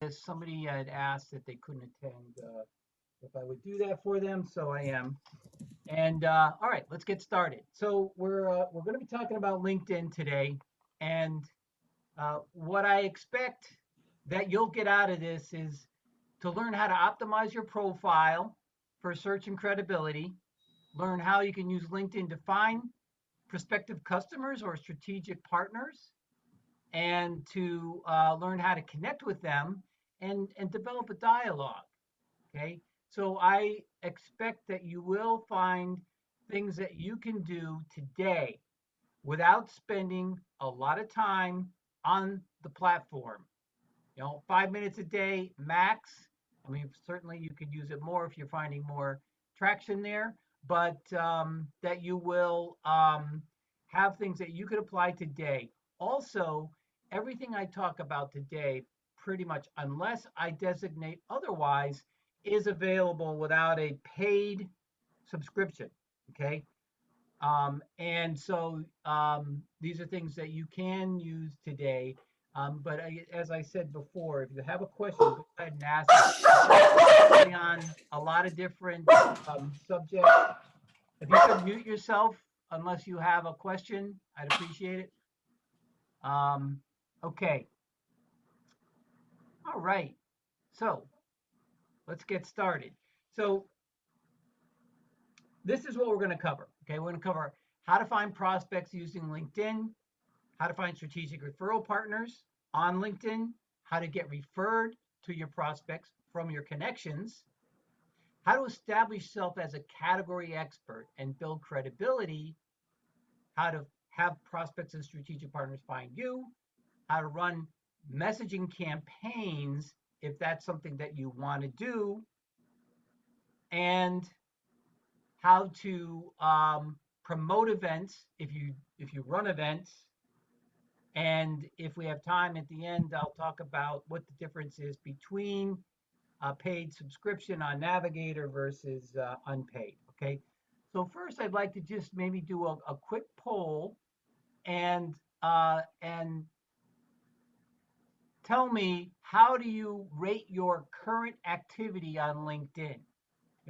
Somebody had asked that they couldn't attend if I would do that for them, so I am. And all right, let's get started. So we're going to be talking about LinkedIn today, and what I expect that you'll get out of this is to learn how to optimize your profile for search and credibility, learn how you can use LinkedIn to find prospective customers or strategic partners, and to learn how to connect with them and develop a dialogue. Okay. So I expect that you will find things that you can do today without spending a lot of time on the platform. 5 minutes a day max. I mean, certainly you could use it more if you're finding more traction there, but that you will have things that you could apply today. Also, everything I talk about today, pretty much, unless I designate otherwise, is available without a paid subscription. Okay. And so these are things that you can use today. But as I said before, if you have a question, go ahead and ask it. On a lot of different subjects. If you could mute yourself unless you have a question, I'd appreciate it. Okay. All right. So let's get started. So this is what we're going to cover. Okay, we're going to cover how to find prospects using LinkedIn, how to find strategic referral partners on LinkedIn, how to get referred to your prospects from your connections, how to establish yourself as a category expert and build credibility, how to have prospects and strategic partners find you, how to run messaging campaigns if that's something that you want to do, and how to promote events if you run events. And if we have time at the end, I'll talk about what the difference is between a paid subscription on Navigator versus unpaid. Okay. So first, I'd like to just maybe do a quick poll and tell me, how do you rate your current activity on LinkedIn?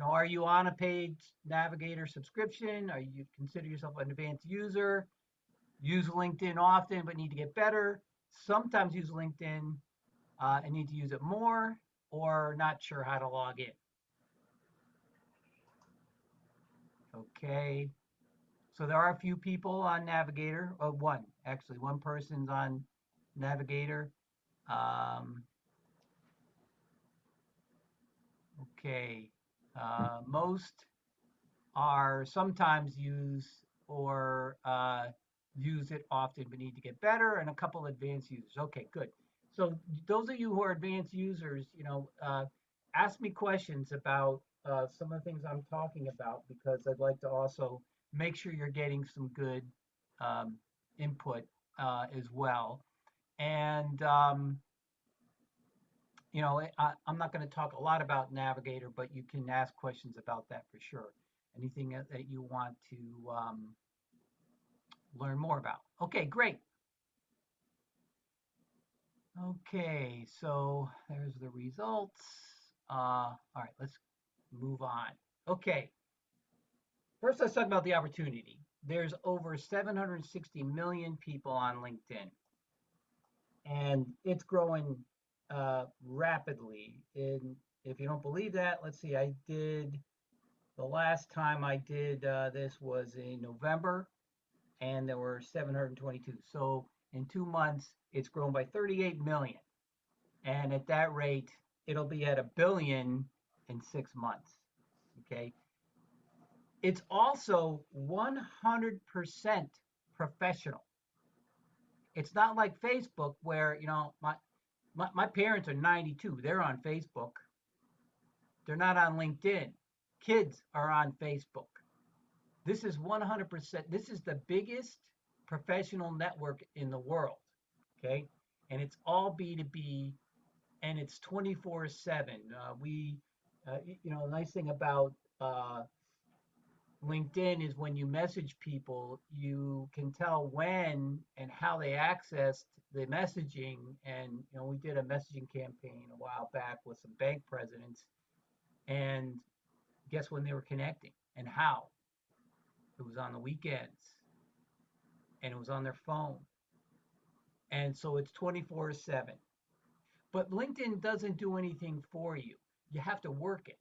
Are you on a paid Navigator subscription? Are you consider yourself an advanced user? Use LinkedIn often, but need to get better. Sometimes use LinkedIn and need to use it more, or not sure how to log in. Okay. So there are a few people on Navigator. One person's on Navigator. Okay. Most are sometimes use or use it often but need to get better, and a couple advanced users. Okay, good. So those of you who are advanced users, ask me questions about some of the things I'm talking about, because I'd like to also make sure you're getting some good input as well. And I'm not going to talk a lot about Navigator, but you can ask questions about that for sure. Anything that you want to learn more about. Okay, great. Okay, so there's the results. All right, let's move on. Okay, first let's talk about the opportunity. There's over 760 million people on LinkedIn, and it's growing rapidly. And if you don't believe that, let's see, the last time I did this was in November, and there were 722. So in 2 months, it's grown by 38 million. And at that rate, it'll be at 1 billion in 6 months. Okay. It's also 100% professional. It's not like Facebook where, my parents are 92. They're on Facebook. They're not on LinkedIn. Kids are on Facebook. This is 100%. This is the biggest professional network in the world. Okay. And it's all B2B, and it's 24/7. The nice thing about LinkedIn is when you message people, you can tell when and how they accessed the messaging. And we did a messaging campaign a while back with some bank presidents, and guess when they were connecting and how? It was on the weekends, and it was on their phone, and so it's 24/7. But LinkedIn doesn't do anything for you. You have to work it.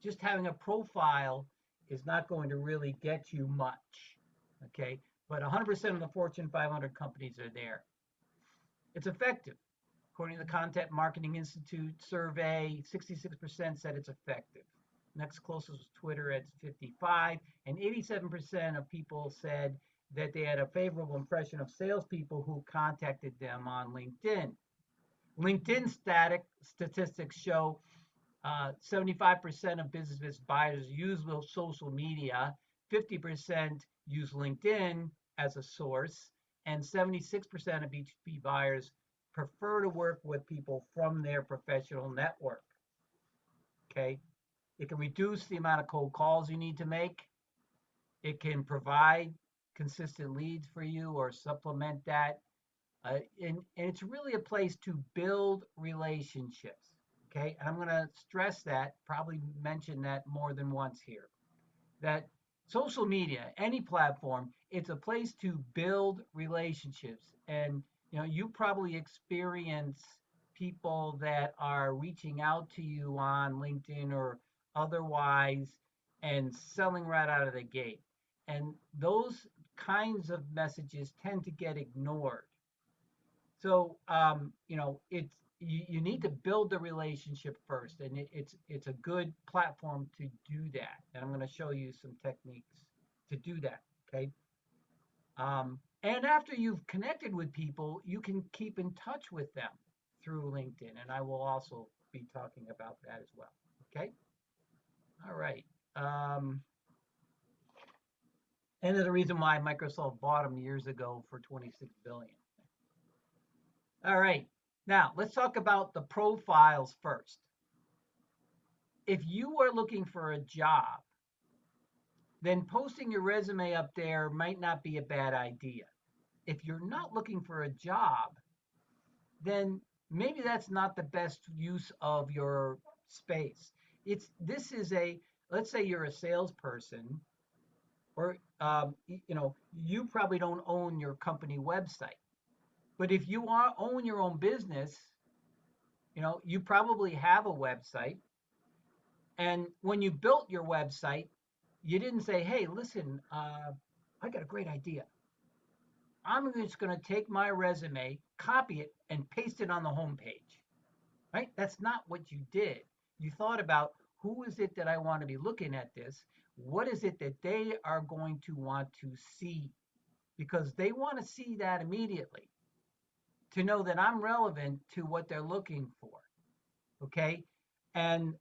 Just having a profile is not going to really get you much. Okay. But 100% of the Fortune 500 companies are there. It's effective. According to the Content Marketing Institute survey, 66% said it's effective. Next closest was Twitter at 55, and 87% of people said that they had a favorable impression of salespeople who contacted them on LinkedIn. LinkedIn statistics show 75% of business buyers use social media, 50% use LinkedIn as a source, and 76% of B2B buyers prefer to work with people from their professional network. Okay. It can reduce the amount of cold calls you need to make. It can provide consistent leads for you or supplement that. And it's really a place to build relationships. Okay. And I'm going to stress that, probably mention that more than once here, that social media, any platform, it's a place to build relationships. And, you probably experience people that are reaching out to you on LinkedIn or otherwise and selling right out of the gate. And those kinds of messages tend to get ignored. So, it's you need to build the relationship first, and it's a good platform to do that. And I'm going to show you some techniques to do that. Okay. And after you've connected with people, you can keep in touch with them through LinkedIn, and I will also be talking about that as well. Okay. All right. And there's a reason why Microsoft bought them years ago for $26 billion. All right. Now, let's talk about the profiles first. If you are looking for a job, then posting your resume up there might not be a bad idea. If you're not looking for a job, then maybe that's not the best use of your space. Let's say you're a salesperson, or you probably don't own your company website. But if you own your own business, you probably have a website. And when you built your website, you didn't say, hey, listen, I got a great idea. I'm just going to take my resume, copy it, and paste it on the homepage. Right? That's not what you did. You thought about, who is it that I want to be looking at this? What is it that they are going to want to see? Because they want to see that immediately, to know that I'm relevant to what they're looking for. Okay. And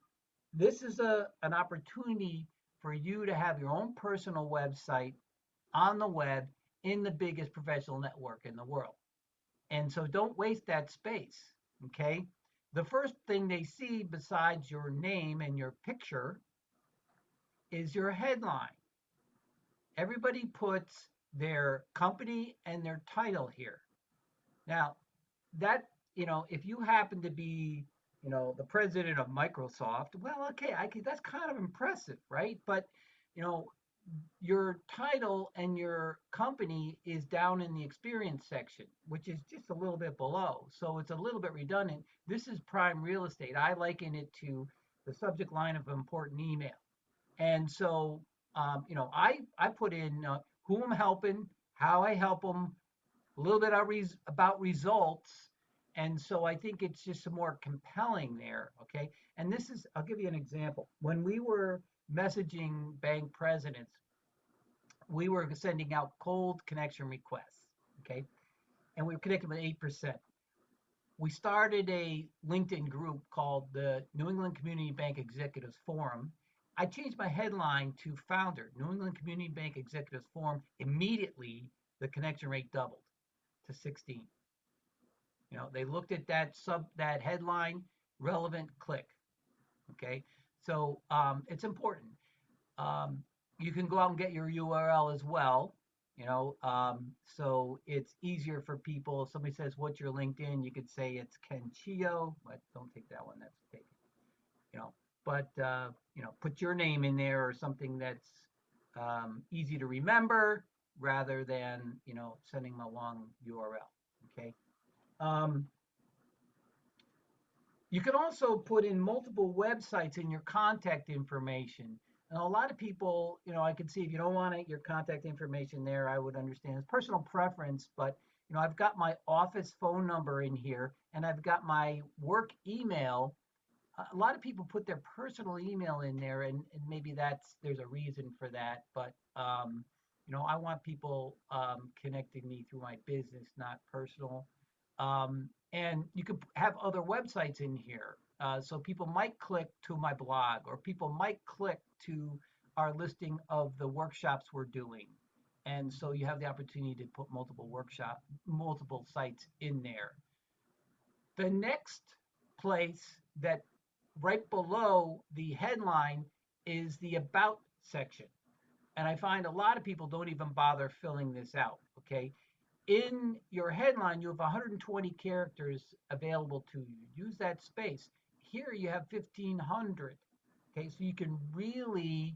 this is an opportunity for you to have your own personal website on the web in the biggest professional network in the world. And so don't waste that space. Okay. The first thing they see besides your name and your picture is your headline. Everybody puts their company and their title here. Now, that, if you happen to be, the president of Microsoft, well, okay, that's kind of impressive, right? But, your title and your company is down in the experience section, which is just a little bit below. So it's a little bit redundant. This is prime real estate. I liken it to the subject line of an important email. And so, I put in who I'm helping, how I help them, a little bit about results. And so I think it's just more compelling there. Okay. And I'll give you an example. When we were messaging bank presidents, we were sending out cold connection requests. Okay. And we were connected with 8%. We started a LinkedIn group called the New England Community Bank Executives Forum. I changed my headline to founder, New England Community Bank Executives Forum. Immediately, the connection rate doubled to 16. They looked at that headline, relevant, click. Okay. So it's important. you can go out and get your URL as well. So it's easier for people. If somebody says, "What's your LinkedIn?" You could say it's Ken Chio, but don't take that one. That's taken. You know, but put your name in there or something that's easy to remember rather than sending a long URL. Okay. Um, You can also put in multiple websites in your contact information. And a lot of people, I can see if you don't want your contact information there, I would understand. It's personal preference, but I've got my office phone number in here and I've got my work email. A lot of people put their personal email in there, and maybe there's a reason for that. But I want people connecting me through my business, not personal. And you could have other websites in here, so people might click to my blog, or people might click to our listing of the workshops we're doing. And so you have the opportunity to put multiple sites in there. The next place that right below the headline is the about section. And I find a lot of people don't even bother filling this out. Okay. In your headline, you have 120 characters available to you. Use that space. Here you have 1,500. Okay. So you can really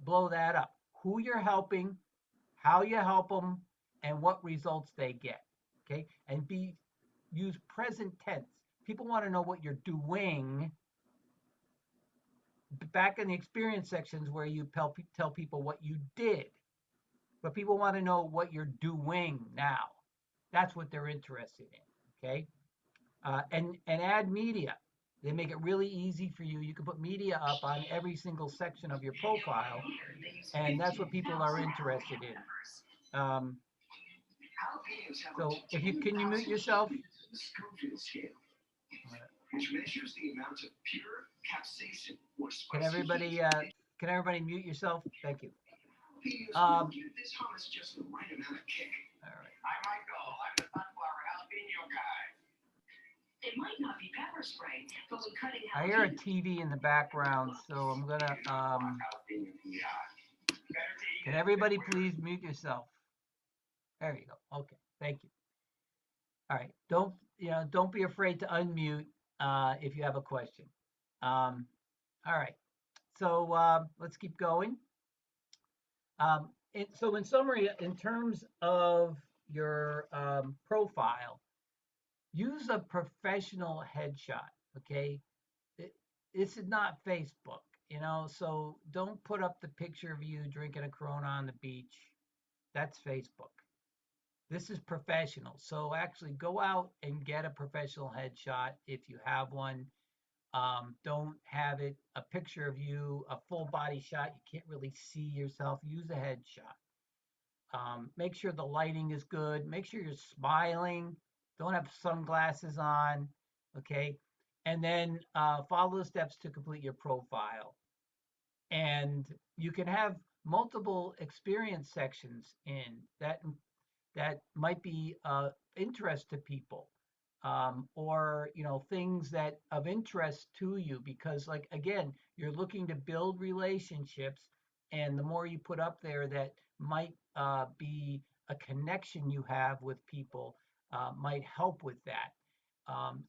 blow that up. Who you're helping, how you help them, and what results they get. Okay. And use present tense. People want to know what you're doing. Back in the experience sections where you tell people what you did, but people want to know what you're doing now. That's what they're interested in. Okay, and add media. They make it really easy for you. You can put media up on every single section of your profile, and that's what people are interested in. So if you can you mute yourself? Which measures the amount of pure capsaicin or spicy can everybody mute yourself? Thank you. Give this hummus just the right amount of kick. All right. Hi, Michael. I'm the sunflower jalapeno guy. It might not be pepper spray, but when cutting I hear a TV in the background, so I'm gonna can everybody please mute yourself? There you go. Okay. Thank you. All right. Don't be afraid to unmute if you have a question. All right. So let's keep going. So in summary, in terms of your profile, use a professional headshot. Okay. This is not Facebook, so don't put up the picture of you drinking a Corona on the beach. That's Facebook. This is professional. So actually go out and get a professional headshot if you have one. Don't have it a picture of you, a full body shot. You can't really see yourself. Use a headshot. Make sure the lighting is good. Make sure you're smiling. Don't have sunglasses on. Okay. And then follow the steps to complete your profile. And you can have multiple experience sections in that might be interest to people, or things that of interest to you, because like again you're looking to build relationships, and the more you put up there that might be a connection you have with people, might help with that.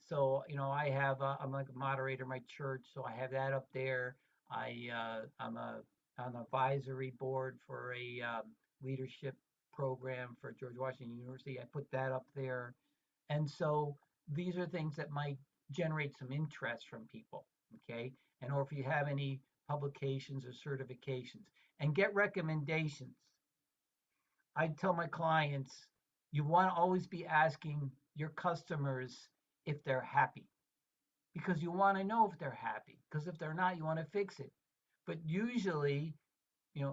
So I'm like a moderator in my church, so I have that up there. I'm an advisory board for a leadership program for George Washington University. I put that up there. And so these are things that might generate some interest from people. Okay. And or if you have any publications or certifications, and get recommendations. I tell my clients, you want to always be asking your customers if they're happy, because you want to know if they're happy, because if they're not, you want to fix it. But usually,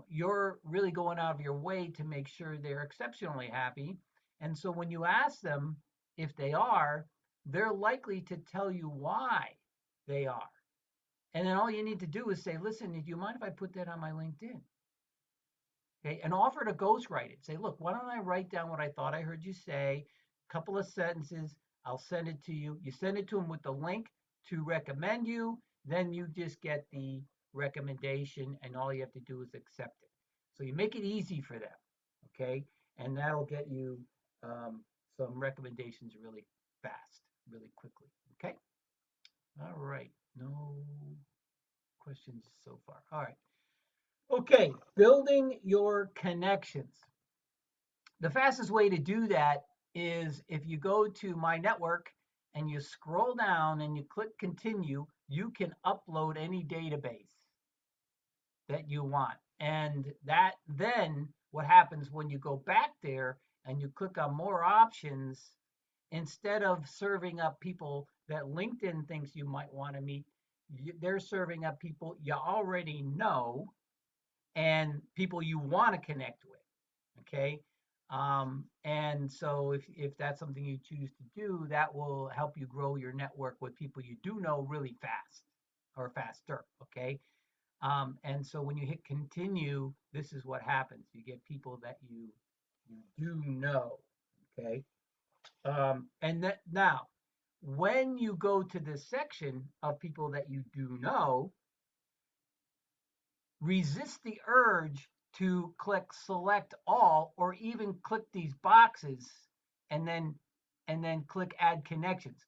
you're really going out of your way to make sure they're exceptionally happy. And so when you ask them if they are, they're likely to tell you why they are. And then all you need to do is say, listen, do you mind if I put that on my LinkedIn? Okay. And offer to ghostwrite it. Say, look, why don't I write down what I thought I heard you say, a couple of sentences, I'll send it to you. You send it to them with the link to recommend you, then you just get the recommendation, and all you have to do is accept it. So you make it easy for them, okay? And that'll get you um, some recommendations really fast, really quickly, okay? All right, no questions so far. All right, okay, building your connections. The fastest way to do that is if you go to My Network and you scroll down and you click continue, you can upload any database that you want. And that then what happens when you go back there and you click on more options, instead of serving up people that LinkedIn thinks you might want to meet, they're serving up people you already know and people you want to connect with. Okay. And so if that's something you choose to do, that will help you grow your network with people you do know really fast or faster. Okay. And so when you hit continue, this is what happens. You get people that you do know. Okay. And that now, when you go to this section of people that you do know, resist the urge to click select all or even click these boxes and then click add connections.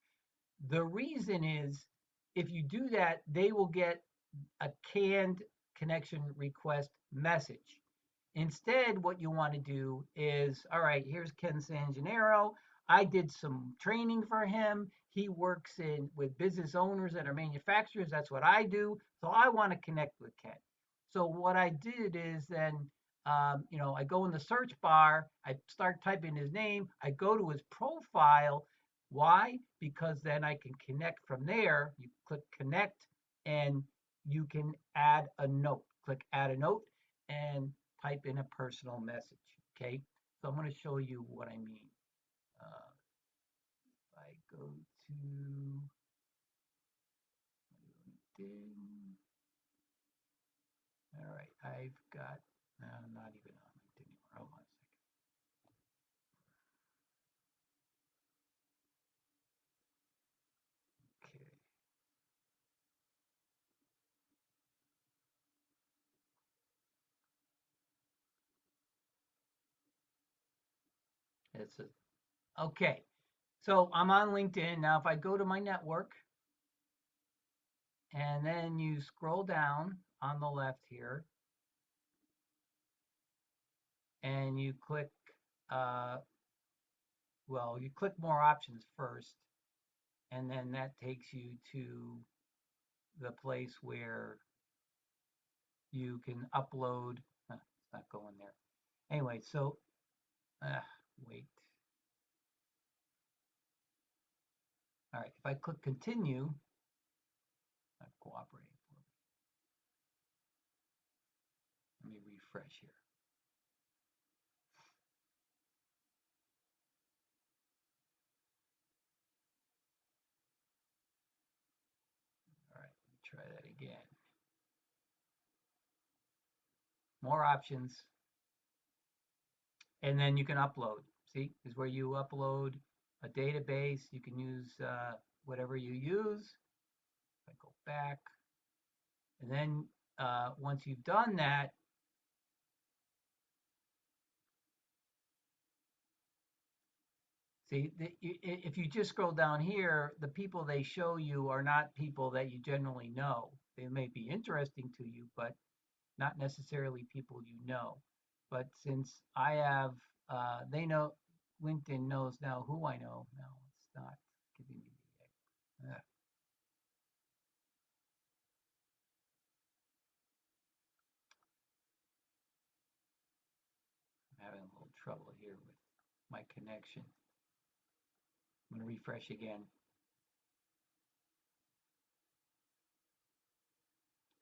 The reason is if you do that, they will get a canned connection request message. Instead, what you want to do is, all right, here's Ken San Gennaro. I did some training for him. He works in with business owners that are manufacturers. That's what I do. So I want to connect with Ken. So what I did is then, I go in the search bar. I start typing his name. I go to his profile. Why? Because then I can connect from there. You click connect, and you can add a note. Click add a note, and type in a personal message. Okay, so I'm going to show you what I mean. If I go to LinkedIn, all right, I've got, I'm not even on LinkedIn anymore. Hold on a second. Okay, it's a, okay. So I'm on LinkedIn now. If I go to my network and then you scroll down on the left here and you click, uh, well, you click more options first, and then that takes you to the place where you can upload. It's not going there. Anyway, so wait. All right, if I click continue, not cooperating for me. Let me refresh here. All right, let me try that again. More options, and then you can upload. See, is where you upload a database. You can use whatever you use. If I go back, and then once you've done that, see, if you just scroll down here, the people they show you are not people that you generally know. They may be interesting to you, but not necessarily people you know. But since I have, they know, LinkedIn knows now who I know. No, it's not giving me the, I'm having a little trouble here with my connection. I'm going to refresh again.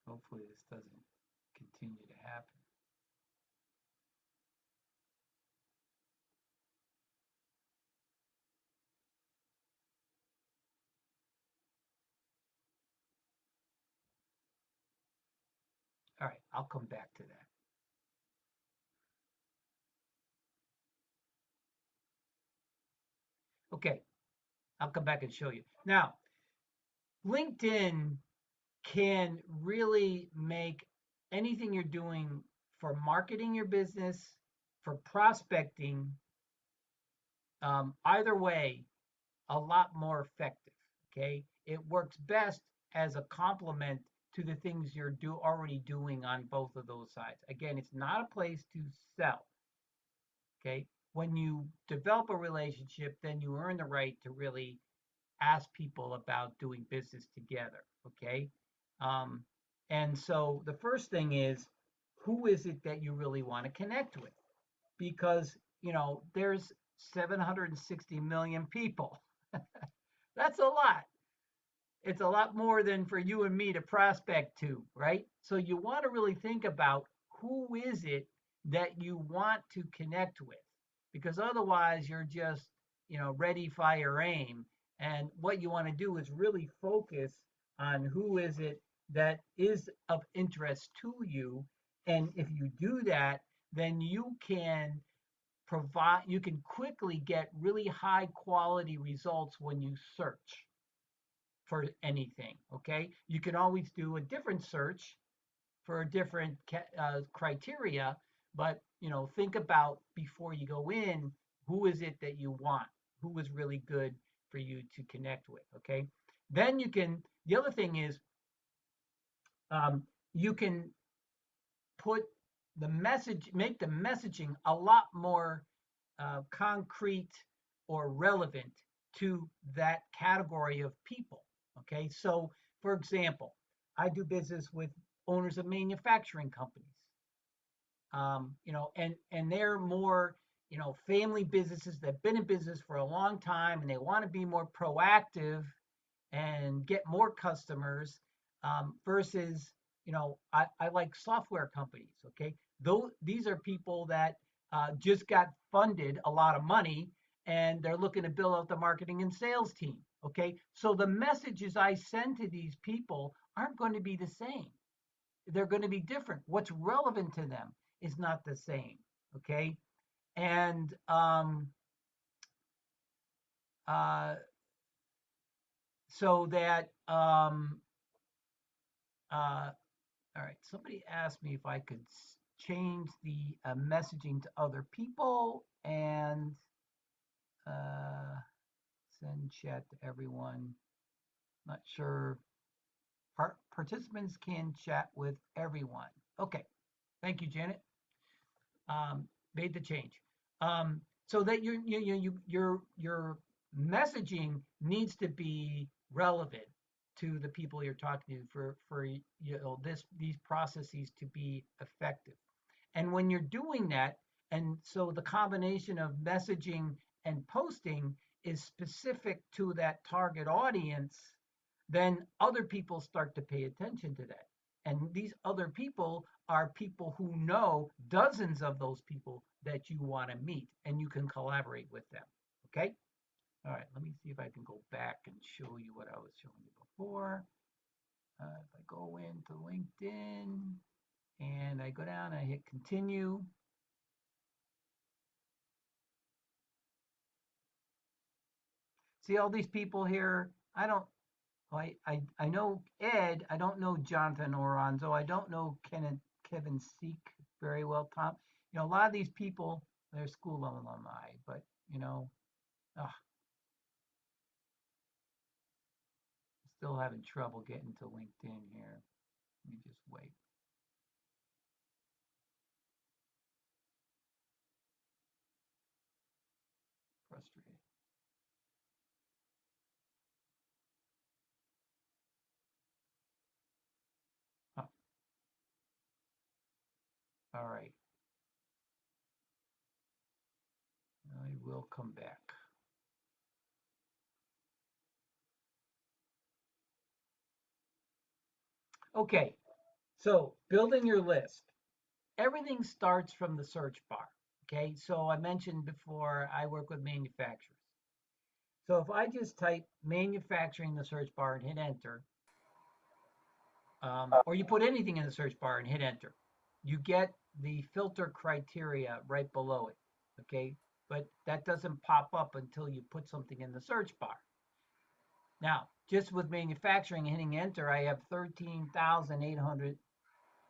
Hopefully this doesn't continue to happen. All right, I'll come back to that. Okay, I'll come back and show you. Now, LinkedIn can really make anything you're doing for marketing your business, for prospecting, either way, a lot more effective. Okay, it works best as a complement to the things you're already doing on both of those sides. Again, it's not a place to sell. Okay, when you develop a relationship, then you earn the right to really ask people about doing business together. Okay, um, and so the first thing is, who is it that you really want to connect with? Because there's 760 million people. That's a lot. It's a lot more than for you and me to prospect to, right? So you want to really think about who is it that you want to connect with, because otherwise you're just, ready, fire, aim. And what you want to do is really focus on who is it that is of interest to you. And if you do that, then you can quickly get really high quality results when you search for anything. Okay, you can always do a different search for a different criteria, but think about before you go in, who is it that you want, who is really good for you to connect with. Okay, then the other thing is, you can put make the messaging a lot more concrete or relevant to that category of people. Okay, so for example, I do business with owners of manufacturing companies, and they're more, family businesses that've been in business for a long time, and they want to be more proactive and get more customers, versus, I like software companies. Okay, though these are people that just got funded a lot of money, and they're looking to build out the marketing and sales team. Okay, so the messages I send to these people aren't going to be the same. They're going to be different. What's relevant to them is not the same. Okay, and uh, so that uh, all right, somebody asked me if I could change the messaging to other people and uh, send chat to everyone. Not sure. Participants can chat with everyone. Okay, thank you, Janet. Made the change. So that your messaging needs to be relevant to the people you're talking to for these processes to be effective. And when you're doing that, and so the combination of messaging and posting is specific to that target audience, then other people start to pay attention to that. And these other people are people who know dozens of those people that you want to meet, and you can collaborate with them. Okay? All right, let me see if I can go back and show you what I was showing you before. If I go into LinkedIn and I go down and I hit continue, see all these people here. I know Ed. I don't know Jonathan Oronzo. I don't know Kevin Seek very well. Tom, a lot of these people, they're school alumni, but ugh, still having trouble getting to LinkedIn here. Let me just wait. Frustrated. Oh, all right. I will come back. Okay. So building your list. Everything starts from the search bar. Okay. So I mentioned before I work with manufacturers. So if I just type manufacturing in the search bar and hit enter, or you put anything in the search bar and hit enter, you get the filter criteria right below it. Okay. But that doesn't pop up until you put something in the search bar. Now, just with manufacturing hitting enter, I have 13,800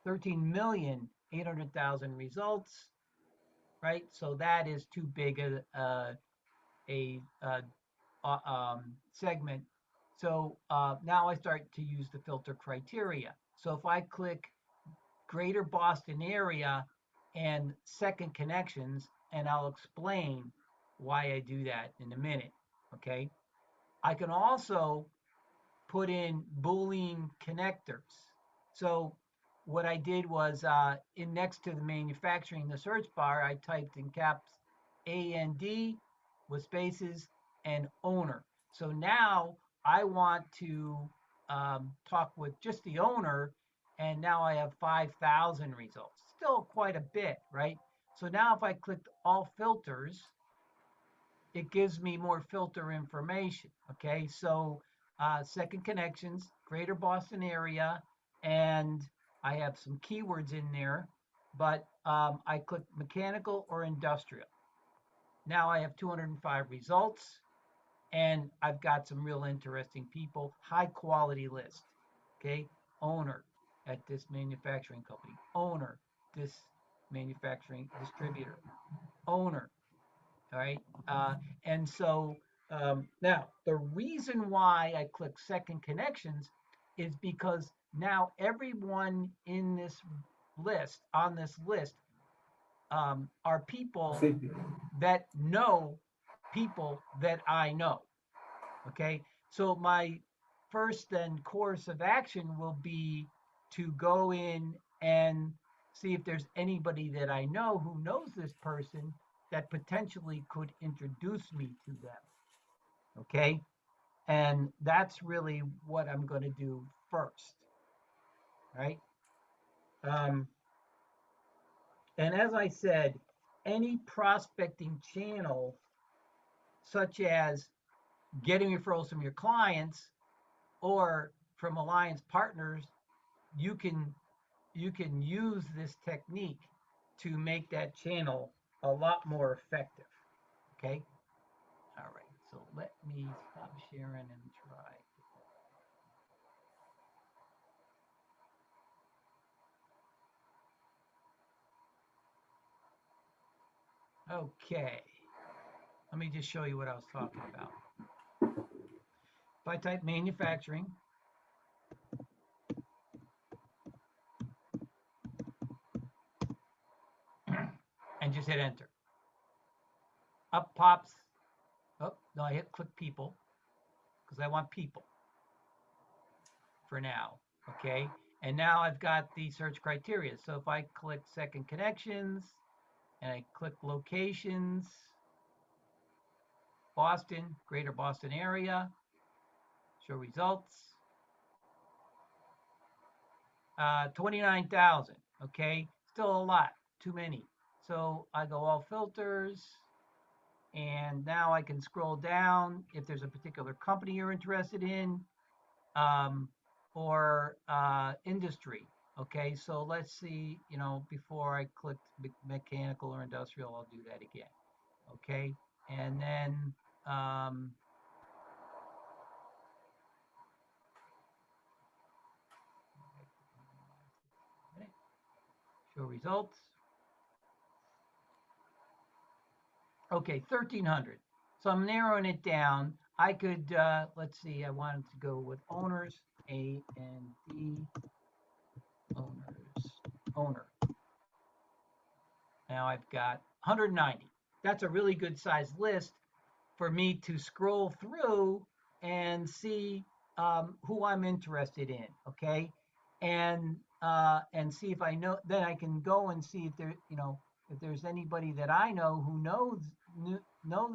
13,800,000 results, right? So that is too big a segment. So now I start to use the filter criteria. So if I click Greater Boston area and second connections, and I'll explain why I do that in a minute. Okay. I can also put in Boolean connectors. So what I did was in next to the manufacturing, the search bar, I typed in caps AND with spaces and owner. So now I want to talk with just the owner, and now I have 5,000 results. Still quite a bit, right? So now if I click all filters, it gives me more filter information. Okay, so second connections, Greater Boston area, and I have some keywords in there, but I click mechanical or industrial. Now I have 205 results, and I've got some real interesting people, high quality list. Okay, owner at this manufacturing company, owner, this manufacturing distributor, owner. All right. And so now the reason why I click second connections is because now everyone in this list, on this list, are people that know people that I know. Okay. So my first then course of action will be to go in and see if there's anybody that I know who knows this person that potentially could introduce me to them. Okay. And that's really what I'm going to do first. Right. Um, and as I said, any prospecting channel, such as getting referrals from your clients or from alliance partners, you can use this technique to make that channel a lot more effective. Okay. All right. So let me stop sharing and try. Okay. Let me just show you what I was talking about. If I type manufacturing and just hit enter, up pops. Oh, no, I hit click people because I want people for now. Okay. And now I've got the search criteria. So if I click second connections and I click locations, Boston, Greater Boston area, show results, 29,000. Okay. Still a lot, too many. So I go all filters, and now I can scroll down if there's a particular company you're interested in, or industry. Okay, so let's see, before I click mechanical or industrial, I'll do that again. Okay, and then show results. Okay, 1,300. So I'm narrowing it down. I could, let's see, I wanted to go with owners, A and D, owner. Now I've got 190. That's a really good sized list for me to scroll through and see who I'm interested in. Okay, and see if I know. Then I can go and see if there, if there's anybody that I know who know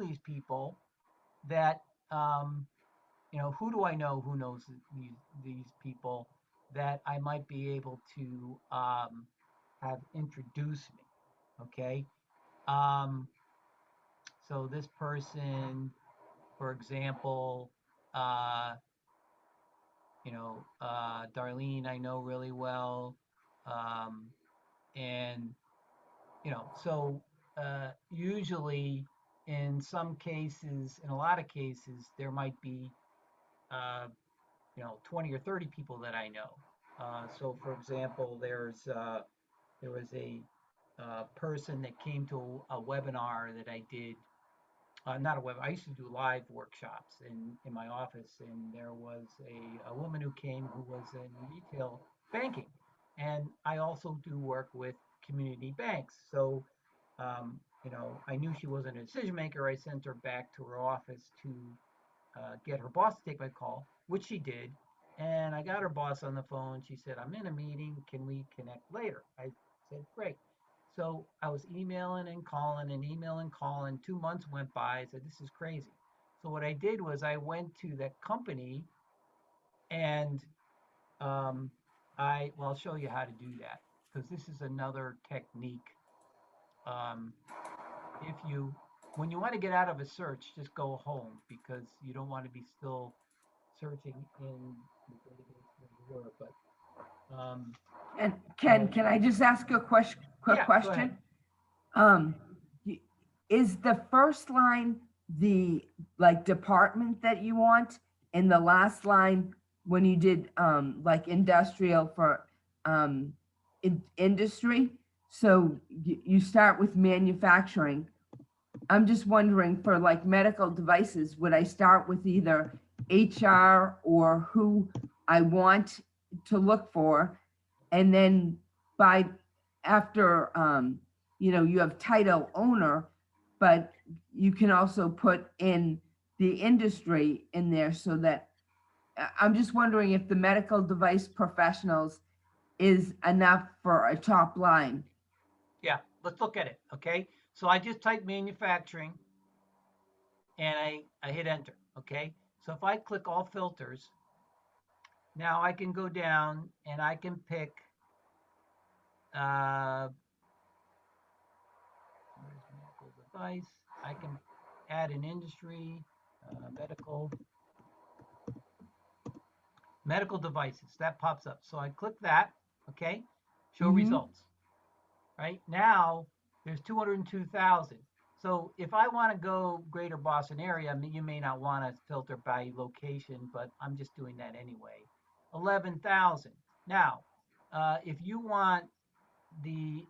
these people. That who do I know who knows these people that I might be able to have introduce me. Okay. Um, so this person, for example, uh, Darlene, I know really well. Um, and, so usually in some cases, in a lot of cases, there might be, uh, 20 or 30 people that I know. So, for example, there was a person that came to a webinar that I did. Not a web. I used to do live workshops in my office, and there was a woman who came who was in retail banking, and I also do work with community banks. So, I knew she wasn't a decision maker. I sent her back to her office to get her boss to take my call, which she did. And I got her boss on the phone. She said, "I'm in a meeting. Can we connect later?" I said, "Great." So I was emailing and calling and emailing and calling. 2 months went by. I said, "This is crazy." So what I did was I went to that company and well, I'll show you how to do that because this is another technique. Um, if you, when you want to get out of a search, just go home because you don't want to be still searching in the database where you were. But And Ken, so can I just ask you a quick yeah, go ahead. question? Um, is the first line the like department that you want, and the last line when you did like industrial for industry? So you start with manufacturing. I'm just wondering for like medical devices, would I start with either HR or who I want to look for, and then by after you have title owner, but you can also put in the industry in there so that I'm just wondering if the medical device professionals is enough for a top line. Yeah, let's look at it. Okay, so I just typed manufacturing and I hit enter. Okay, so if I click all filters, now I can go down and I can pick. Uh, where's medical device? I can add an industry, medical devices. That pops up. So I click that. Okay, show Mm-hmm. results. Right now, there's 202,000. So if I want to go greater Boston area, you may not want to filter by location, but I'm just doing that anyway. 11,000. Now, if you want the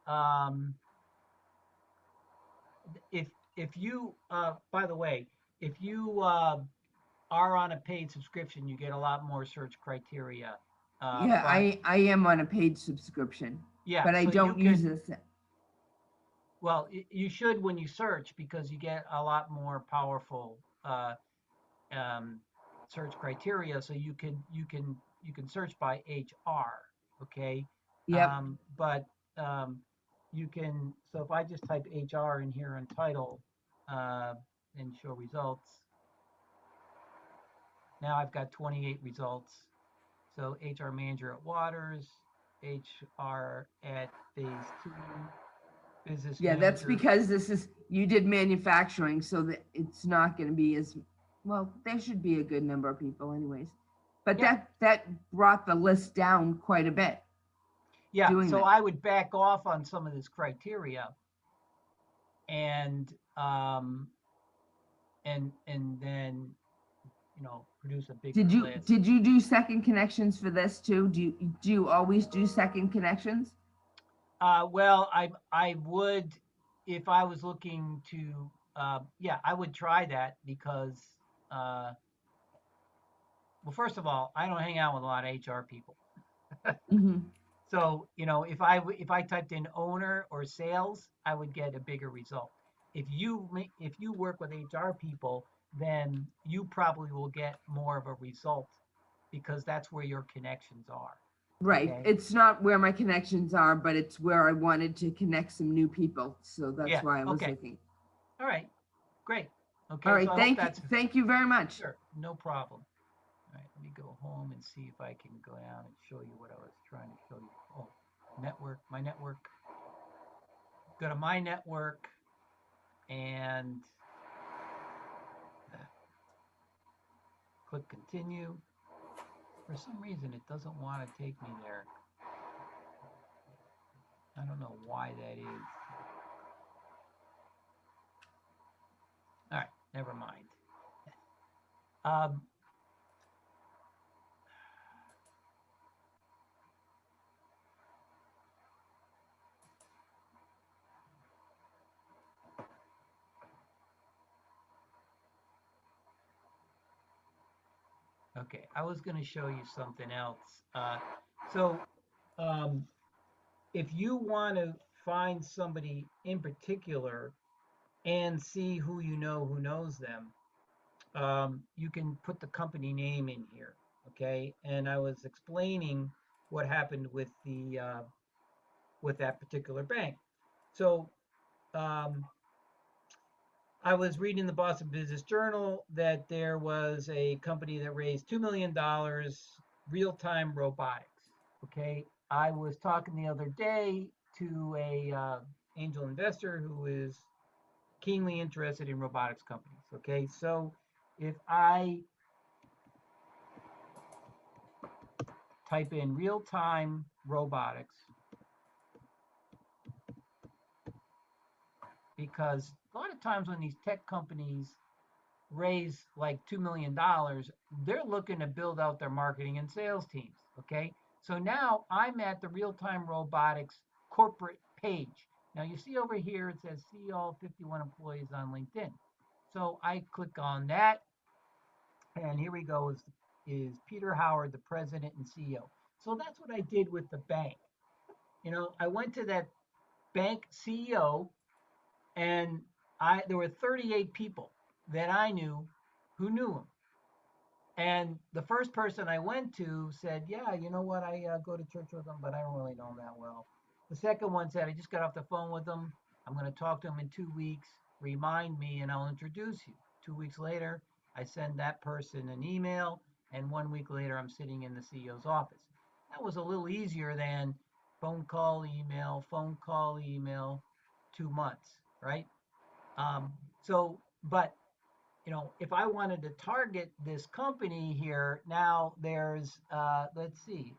if you by the way, if you are on a paid subscription, you get a lot more search criteria. Yeah, But I am on a paid subscription, yeah, but I so you don't use can. this. Well, you should when you search because you get a lot more powerful um, search criteria. So you can search by HR. Okay, Yep. but um, you can. So if I just type HR in here and title uh, and show results, now I've got 28 results. So HR manager at Waters, HR at Phase Two, business Yeah, that's manager. because you did manufacturing, so that it's not going to be as well. There should be a good number of people, anyways. But Yeah, that brought the list down quite a bit yeah. doing So that. I would back off on some of this criteria and and then produce a bigger list. Did you do second connections for this too? Do you always do second connections? Well, I would if I was looking to yeah, I would try that because uh, well, first of all, I don't hang out with a lot of HR people. Mm-hmm. So, if I typed in owner or sales, I would get a bigger result. If you work with HR people, then you probably will get more of a result because that's where your connections are. Right. Okay? It's not where my connections are, but it's where I wanted to connect some new people. So that's Yeah. why I was Okay. looking. All right. Great. All Okay. So right. I hope that's Thank you very much. sure. No problem. All right. Let me go home and see if I can go down and show you what I was trying to show you. Oh, network, my network. Go to my network and click continue. For some reason, it doesn't want to take me there. I don't know why that is. All right, never mind. Um, Okay, I was going to show you something else. So um, if you want to find somebody in particular and see who you know who knows them, you can put the company name in here. Okay, and I was explaining what happened with that particular bank. So um, I was reading the Boston Business Journal that there was a company that raised $2 million, real-time robotics. Okay, I was talking the other day to a angel investor who is keenly interested in robotics companies. Okay, so if I type in real-time robotics, because a lot of times when these tech companies raise like $2 million, they're looking to build out their marketing and sales teams. Okay. So now I'm at the real time robotics corporate page. Now you see over here, it says see all 51 employees on LinkedIn. So I click on that, and here we go is Peter Howard, the president and CEO. So that's what I did with the bank. I went to that bank CEO, and there were 38 people that I knew who knew him. And the first person I went to said, "Yeah, you know what? I go to church with him, but I don't really know him that well." The second one said, "I just got off the phone with him. I'm going to talk to him in 2 weeks. Remind me, and I'll introduce you." 2 weeks later, I send that person an email, and 1 week later, I'm sitting in the CEO's office. That was a little easier than phone call, email, 2 months, right? But if I wanted to target this company here, now let's see,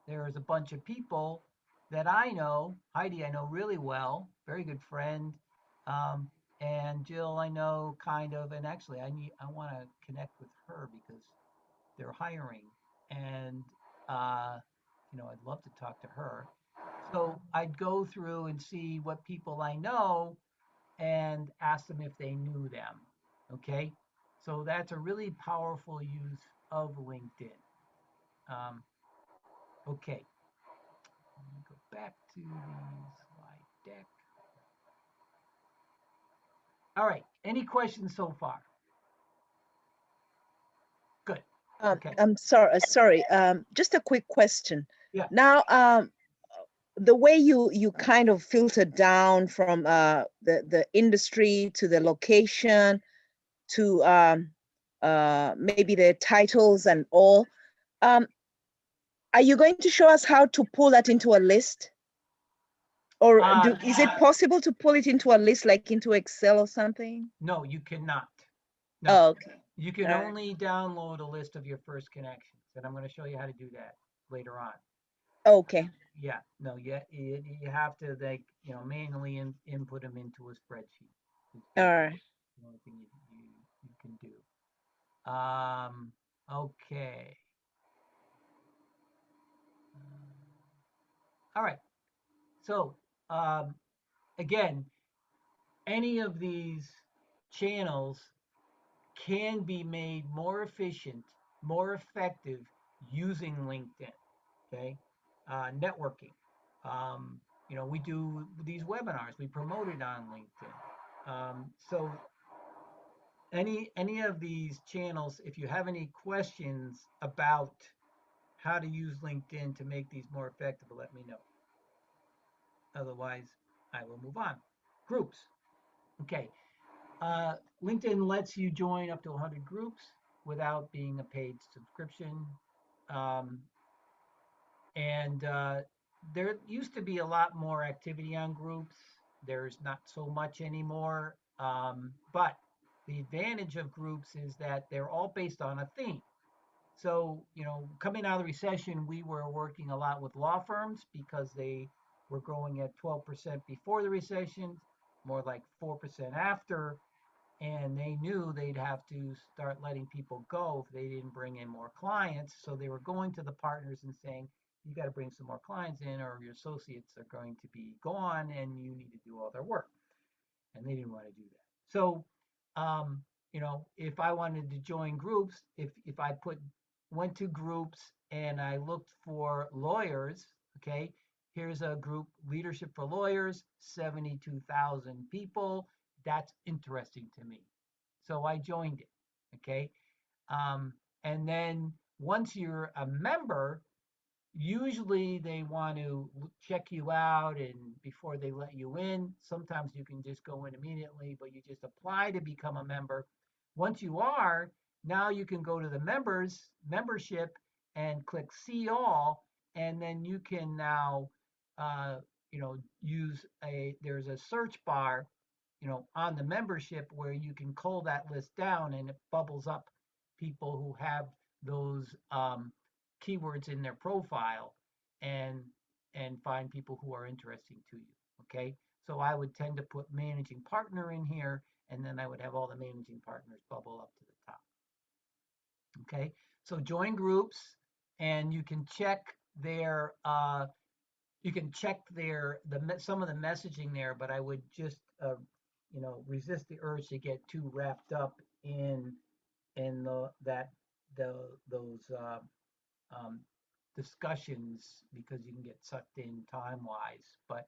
there's a bunch of people that I know. Heidi, I know really well, very good friend. Um, and Jill, I know kind of, and actually, I want to connect with her because they're hiring, and uh, I'd love to talk to her. So I'd go through and see what people I know and ask them if they knew them. Okay, so that's a really powerful use of LinkedIn. Um, okay, let me go back to the slide deck. All right, any questions so far? Good. Okay. I'm sorry. Just a quick question. Yeah. Now, the way you kind of filter down from the industry to the location to maybe the titles and all, um, are you going to show us how to pull that into a list? Or is it possible to pull it into a list, like into Excel or something? No, you cannot. No. Oh, okay. You can only download a list of your first connections, and I'm going to show you how to do that later on. Okay. Yeah, no, you have to manually input them into a spreadsheet. All right. The only thing you can do. Okay. All right. So again, any of these channels can be made more efficient, more effective using LinkedIn. Okay, networking. We do these webinars. We promote it on LinkedIn. So any of these channels, if you have any questions about how to use LinkedIn to make these more effective, let me know. Otherwise, I will move on. Groups. Okay. LinkedIn lets you join up to 100 groups without being a paid subscription. Um, and there used to be a lot more activity on groups. There's not so much anymore. But the advantage of groups is that they're all based on a theme. So, coming out of the recession, we were working a lot with law firms because they were growing at 12% before the recession, more like 4% after, and they knew they'd have to start letting people go if they didn't bring in more clients. So they were going to the partners and saying, you got to bring some more clients in, or your associates are going to be gone and you need to do all their work. And they didn't want to do that. So, if I wanted to join groups, if I went to groups and I looked for lawyers, okay, here's a group, Leadership for Lawyers, 72,000 people. That's interesting to me. So I joined it, okay? Um, and then once you're a member, usually they want to check you out and before they let you in. Sometimes you can just go in immediately, but you just apply to become a member. Once you are, now you can go to the membership and click see all, and then you can now uh, use there's a search bar on the membership where you can cull that list down and it bubbles up people who have those keywords in their profile and find people who are interesting to you. Okay. So I would tend to put managing partner in here, and then I would have all the managing partners bubble up to the top. Okay. So join groups, and you can check their some of the messaging there, but I would just resist the urge to get too wrapped up in those um, discussions because you can get sucked in time wise. But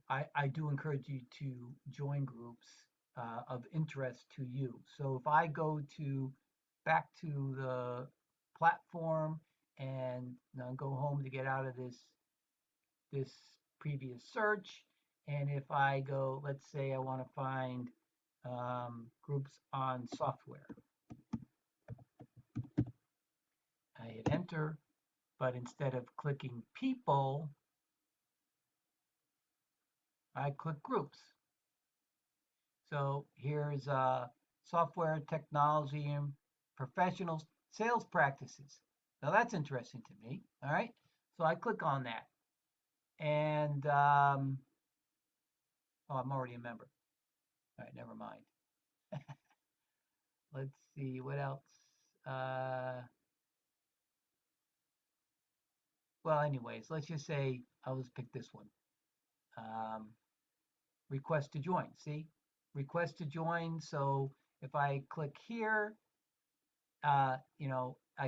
I do encourage you to join groups of interest to you. So if I go back to the platform and go home to get out of this previous search, and if I go, let's say I want to find groups on software, I hit enter, but instead of clicking people, I click groups. So here's software technology and professional sales practices. Now that's interesting to me. All right. So I click on that. And I'm already a member. All right, never mind. Let's see what else. Well, anyways, let's just say I'll just pick this one. Um, request to join. See, request to join. So if I click here, I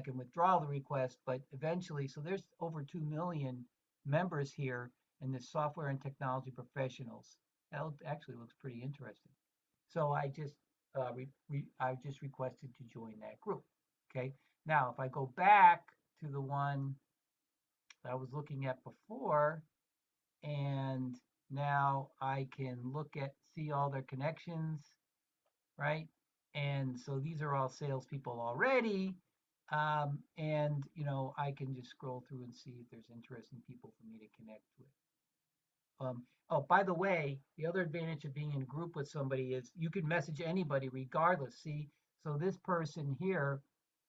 can withdraw the request, but eventually, so there's over 2 million members here in the software and technology professionals. That actually looks pretty interesting. So I just requested to join that group. Okay. Now, if I go back to the one that I was looking at before, and now I can see all their connections, right? And so these are all salespeople already. And I can just scroll through and see if there's interesting people for me to connect with. Oh, by the way, the other advantage of being in a group with somebody is you can message anybody regardless. See, so this person here,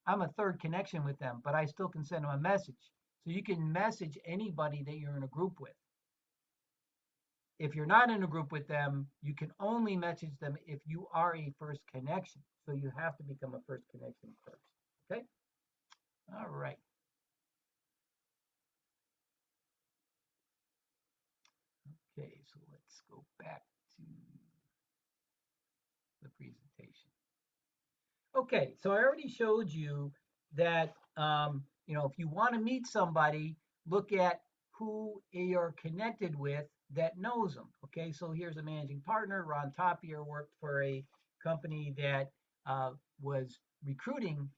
I'm a third connection with them, but I still can send them a message. So you can message anybody that you're in a group with. If you're not in a group with them, you can only message them if you are a first connection. So you have to become a first connection first. Okay? All right. Okay, so let's go back to the presentation. Okay, so I already showed you that if you want to meet somebody, look at who you're connected with that knows them. Okay, so here's a managing partner. Ron Topier worked for a company that was recruiting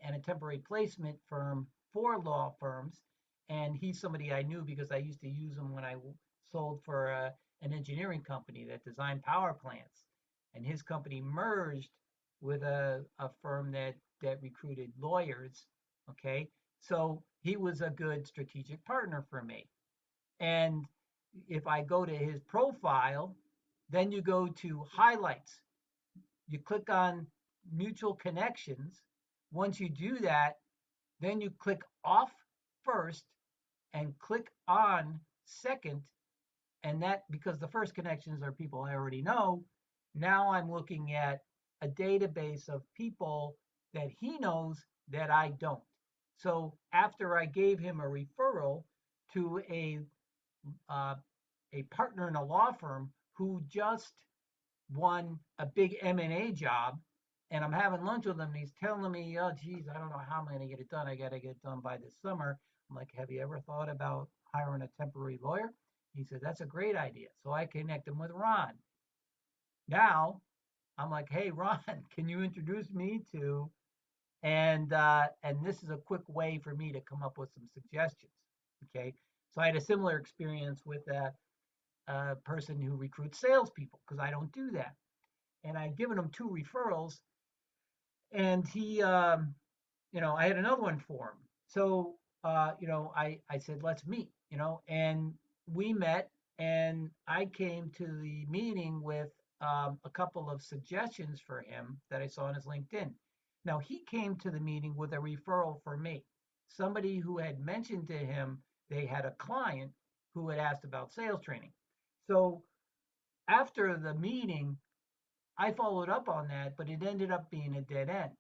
and a temporary placement firm for law firms, and he's somebody I knew because I used to use him when I sold for an engineering company that designed power plants, and his company merged with a firm that recruited lawyers. Okay, so he was a good strategic partner for me. And if I go to his profile, then you go to highlights. You click on mutual connections. Once you do that, then you click off first and click on second. And that, because the first connections are people I already know, now I'm looking at a database of people that he knows that I don't. So after I gave him a referral to a partner in a law firm who just won a big M&A job, and I'm having lunch with him, and he's telling me, oh, geez, I don't know how I'm going to get it done. I got to get it done by this summer. I'm like, have you ever thought about hiring a temporary lawyer? He said, that's a great idea. So I connect him with Ron. Now I'm like, hey, Ron, can you introduce me to? And this is a quick way for me to come up with some suggestions. Okay, so I had a similar experience with a person who recruits salespeople because I don't do that, and I'd given him two referrals, and I had another one for him. So, I said, let's meet, and we met, and I came to the meeting with a couple of suggestions for him that I saw on his LinkedIn. Now, he came to the meeting with a referral for me, somebody who had mentioned to him they had a client who had asked about sales training. So, after the meeting, I followed up on that, but it ended up being a dead end.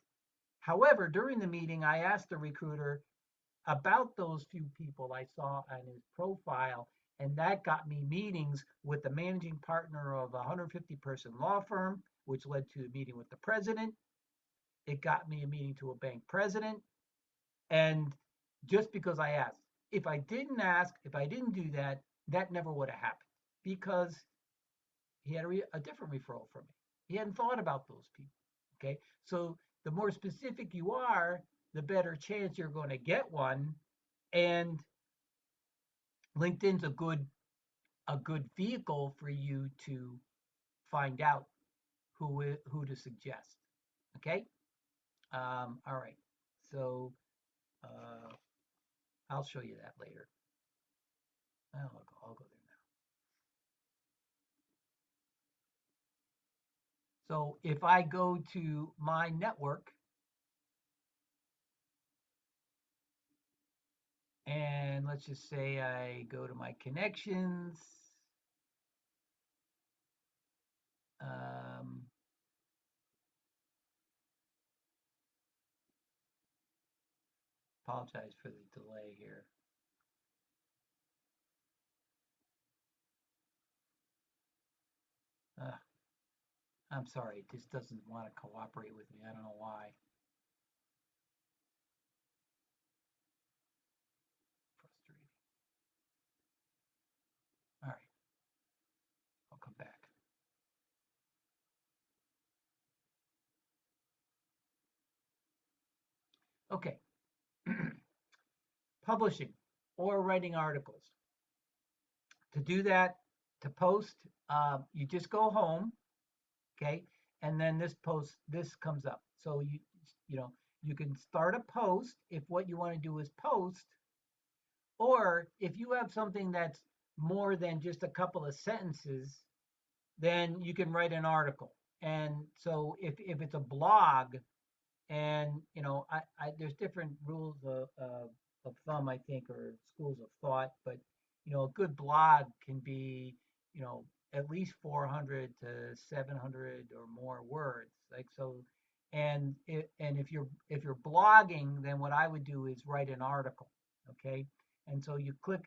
However, during the meeting, I asked the recruiter about those few people I saw on his profile, and that got me meetings with the managing partner of a 150-person law firm, which led to a meeting with the president. It got me a meeting to a bank president, and just because I asked. If I didn't ask, if I didn't do that, that never would have happened because he had a different referral from me. He hadn't thought about those people. Okay. So the more specific you are, the better chance you're going to get one. And LinkedIn's a good vehicle for you to find out who to suggest. Okay. All right. So uh, I'll show you that later. I'll go there now. So if I go to my network, and let's just say I go to my connections. Um, Apologize for the delay here. I'm sorry, it just doesn't want to cooperate with me. I don't know why. Frustrating. All right, I'll come back. Okay. Publishing or writing articles. To do that, to post, you just go home, okay, and then this comes up. So you can start a post if what you want to do is post, or if you have something that's more than just a couple of sentences, then you can write an article. And so if it's a blog, and there's different rules of thumb, I think, or schools of thought, but a good blog can be at least 400 to 700 or more words, like so. And if you're blogging, then what I would do is write an article, okay? And so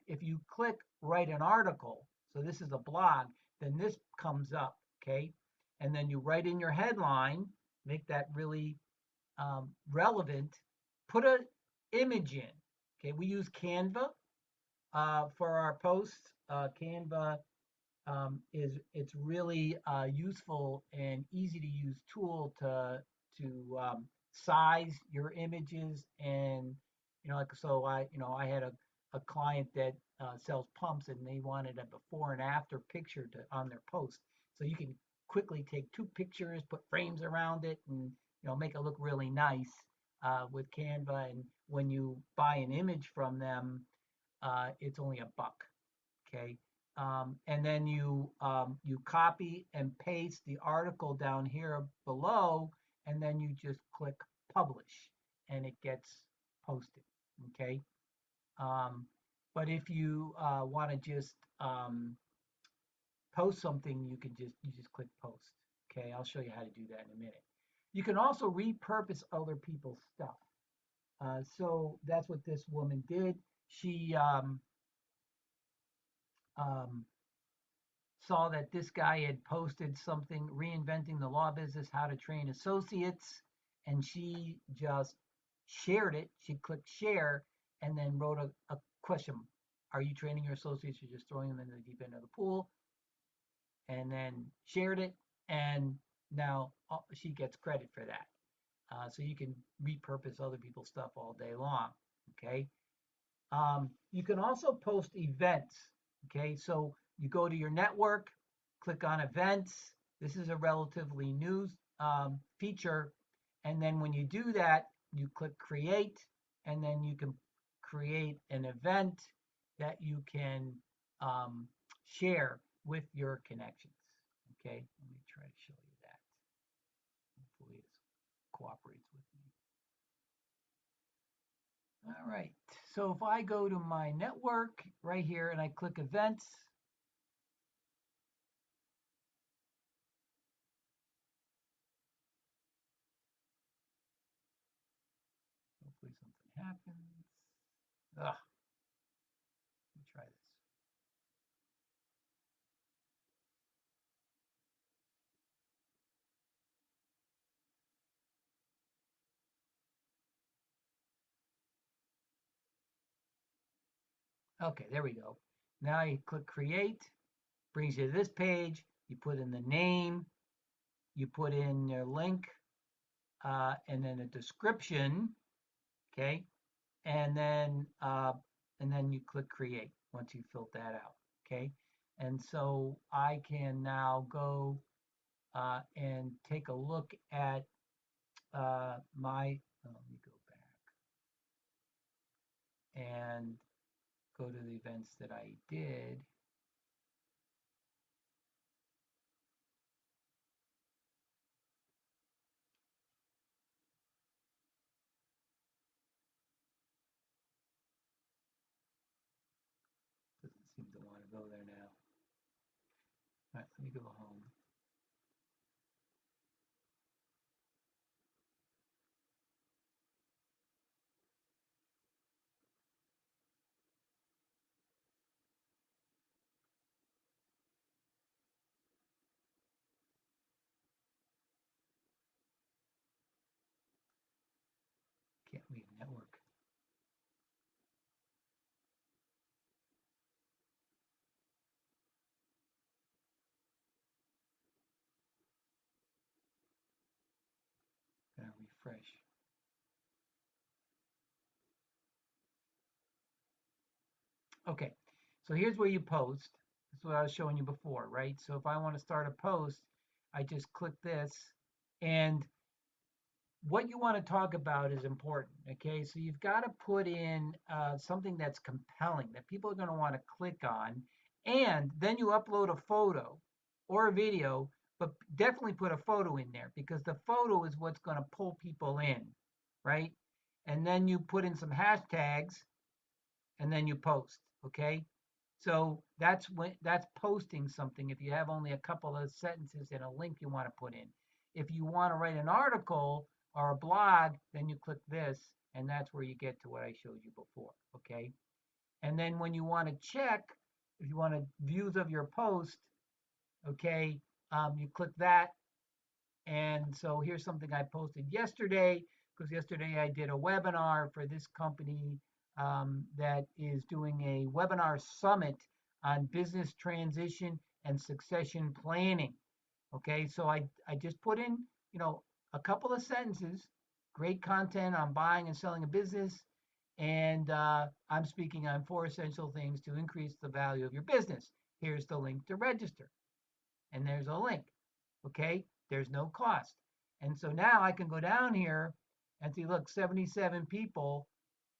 if you click write an article, so this is a blog, then this comes up, okay? And then you write in your headline, make that really relevant, put an image in. Okay, we use Canva for our posts. Canva it's really useful and easy to use tool to size your images. And like, so I had a client that sells pumps, and they wanted a before and after picture on their post, so you can quickly take two pictures, put frames around it, and make it look really nice with Canva. And when you buy an image from them, it's only $1. Okay. And then you copy and paste the article down here below, and then you just click publish, and it gets posted. Okay. But if you want to just post something, you just click post. Okay. I'll show you how to do that in a minute. You can also repurpose other people's stuff. So that's what this woman did. She saw that this guy had posted something, reinventing the law business, how to train associates, and she just shared it. She clicked share and then wrote a question. Are you training your associates? You're just throwing them into the deep end of the pool. And then shared it. And now she gets credit for that. So you can repurpose other people's stuff all day long. Okay. You can also post events. Okay. So you go to your network, click on events. This is a relatively new feature. And then when you do that, you click create, and then you can create an event that you can share with your connections. Okay, let me try to show you that. Hopefully it cooperates with me. All right, so if I go to my network right here and I click events, hopefully something happens. Ugh, let me try this. Okay, there we go. Now you click create, brings you to this page. You put in the name, you put in your link, and then a description. Okay, and then you click create once you filled that out. Okay, and so I can now go and take a look at my. Let me go back and go to the events that I did. Doesn't seem to want to go there now. All right, let me go home. Can't leave network. Gotta refresh. Okay, so here's where you post. This is what I was showing you before, right? So if I want to start a post, I just click this, and what you want to talk about is important. Okay, so you've got to put in something that's compelling that people are going to want to click on, and then you upload a photo or a video, but definitely put a photo in there because the photo is what's going to pull people in, right? And then you put in some hashtags and then you post. Okay. So that's posting something. If you have only a couple of sentences and a link you want to put in. If you want to write an article or a blog, then you click this, and that's where you get to what I showed you before. Okay. And then when you want to check, if you want to views of your post, okay, you click that. And so here's something I posted yesterday, because yesterday I did a webinar for this company that is doing a webinar summit on business transition and succession planning. Okay, so I just put in, a couple of sentences, great content on buying and selling a business, and I'm speaking on 4 essential things to increase the value of your business. Here's the link to register, and there's a link. Okay, there's no cost. And so now I can go down here and see, look, 77 people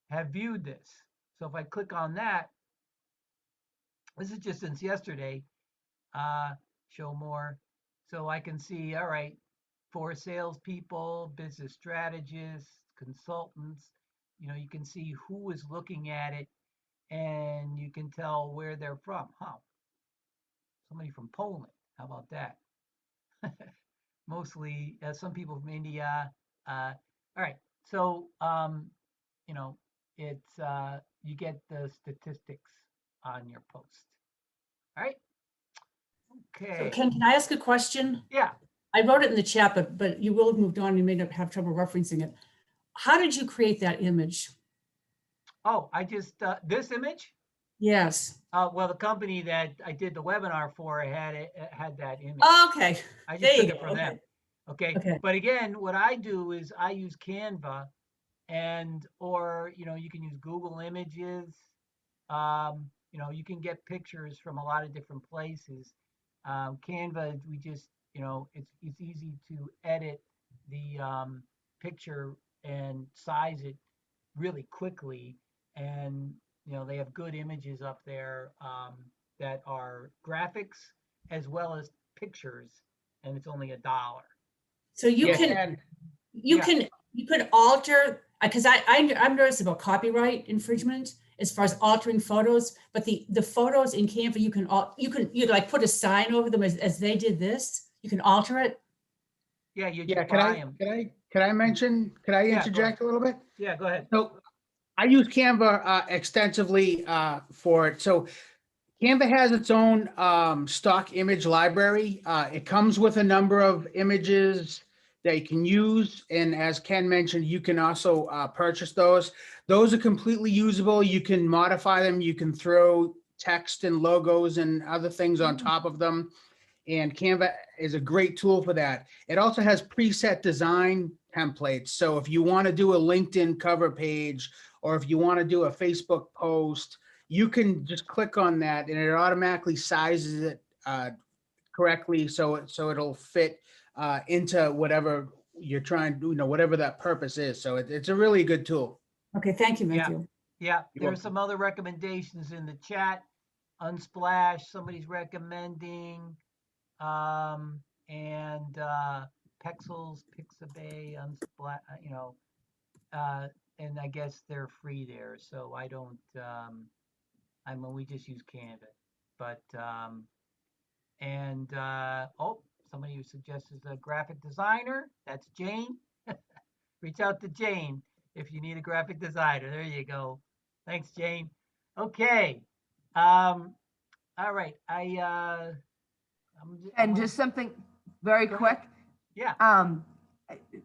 have viewed this. So if I click on that, this is just since yesterday, show more. So I can see, all right, 4 salespeople, business strategists, consultants. You can see who is looking at it, and you can tell where they're from. Huh, somebody from Poland. How about that? Mostly some people from India. All right, so it's you get the statistics on your post. All right. So Okay. Ken, can I ask a question? Yeah. I wrote it in the chat, but you will have moved on. You may not have trouble referencing it. How did you create that image? Oh, I just, this image? Yes. Well, the company that I did the webinar for had that image. Okay. I just There you took it go. from them. Okay. Okay. Okay. But again, what I do is I use Canva or, you can use Google Images. You can get pictures from a lot of different places. Canva, we just, it's easy to edit the picture and size it really quickly. And, they have good images up there that are graphics as well as pictures, and it's only $1. So you Yeah, can Ken, Yeah. you could alter, because I'm nervous about copyright infringement as far as altering photos, but the photos in Canva, you like put a sign over them as they did this. You can alter it. Yeah, you yeah, just buy them. can I mention, could I Yeah, go interject a little bit? Yeah, go ahead. So I use Canva extensively for it. So Canva has its own stock image library. It comes with a number of images that you can use. And as Ken mentioned, you can also purchase those. Those are completely usable. You can modify them. You can throw text and logos and other things on top of them. And Canva is a great tool for that. It also has preset design templates. So if you want to do a LinkedIn cover page, or if you want to do a Facebook post, you can just click on that and it automatically sizes it correctly. So it'll fit into whatever you're trying to do, whatever that purpose is. So it's a really good tool. Okay, thank you, Yeah. Matthew. Yeah, You're there's welcome. some other recommendations in the chat. Unsplash, somebody's recommending, and Pexels, Pixabay, Unsplash, and I guess they're free there. So I don't, we just use Canva. But, somebody who suggests a graphic designer, that's Jane. Reach out to Jane if you need a graphic designer. There you go. Thanks, Jane. Okay. All right. And just something very Go quick. Yeah.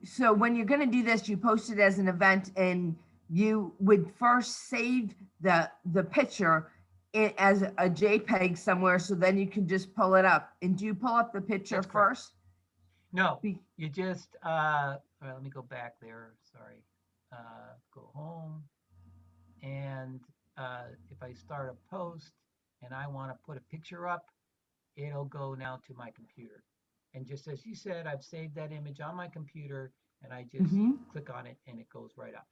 So when you're going to do this, you post it as an event, and you would first save the picture as a JPEG somewhere, so then you can just pull it up. And do you pull up the picture That's correct. first? No, you just, all right, let me go back there. Sorry. Go home. And if I start a post and I want to put a picture up, it'll go now to my computer. And just as you said, I've saved that image on my computer and I just click on it and it goes right up.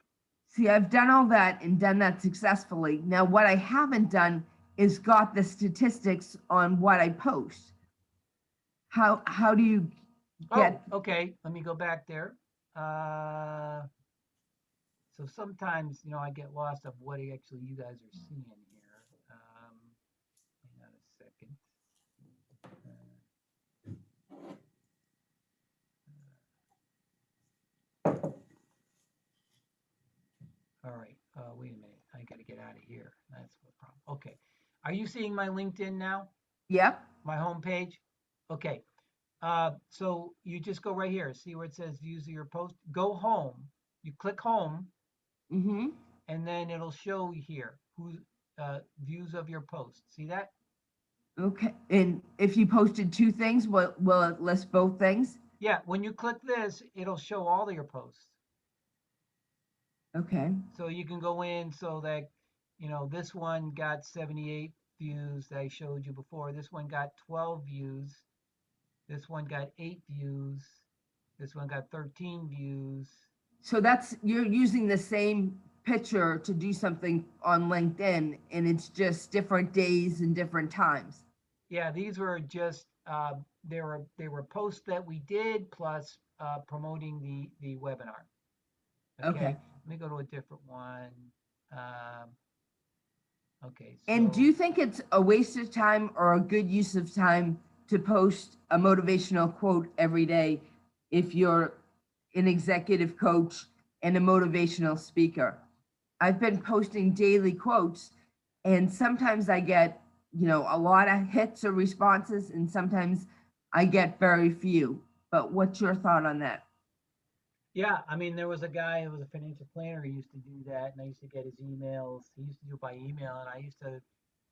See, I've done all that and done that successfully. Now, what I haven't done is got the statistics on what I post. How do you get? Oh, okay. Let me go back there. So sometimes, I get lost of what actually you guys are seeing here. Hang on a second. All right. Wait a minute. I got to get out of here. That's the problem. Okay. Are you seeing my LinkedIn now? Yep. My homepage? Okay. So you just go right here. See where it says views of your post? Go home. You click home. And then it'll show you here who's views of your post. See that? Okay. And if you posted two things, will it list both things? Yeah. When you click this, it'll show all of your posts. Okay. So you can go in so that, this one got 78 views that I showed you before. This one got 12 views. This one got 8 views. This one got 13 views. So you're using the same picture to do something on LinkedIn, and it's just different days and different times. Yeah, these were just they were posts that we did plus promoting the webinar. Okay. Let me go to a different one. Okay. And do you think it's a waste of time or a good use of time to post a motivational quote every day if you're an executive coach and a motivational speaker? I've been posting daily quotes, and sometimes I get a lot of hits or responses, and sometimes I get very few. But what's your thought on that? Yeah, I mean, there was a guy who was a financial planner who used to do that, and I used to get his emails. He used to do it by email, and I used to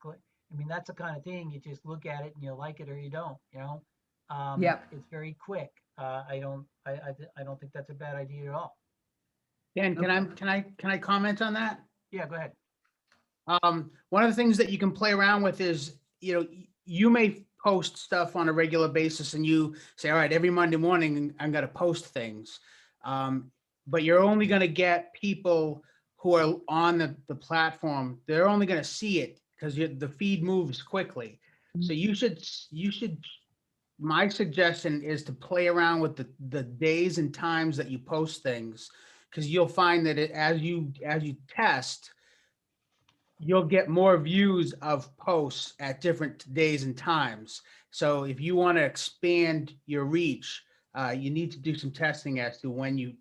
click. I mean, that's the kind of thing you just look at it and you like it or you don't. Yep. It's very quick. I don't think that's a bad idea at all. Dan, Okay. can I comment on that? Yeah, go ahead. One of the things that you can play around with is, you may post stuff on a regular basis and you say, all right, every Monday morning I'm going to post things. But you're only going to get people who are on the platform. They're only going to see it because the feed moves quickly. So you should, my suggestion is to play around with the days and times that you post things, because you'll find that as you test, you'll get more views of posts at different days and times. So if you want to expand your reach, you need to do some testing as to when you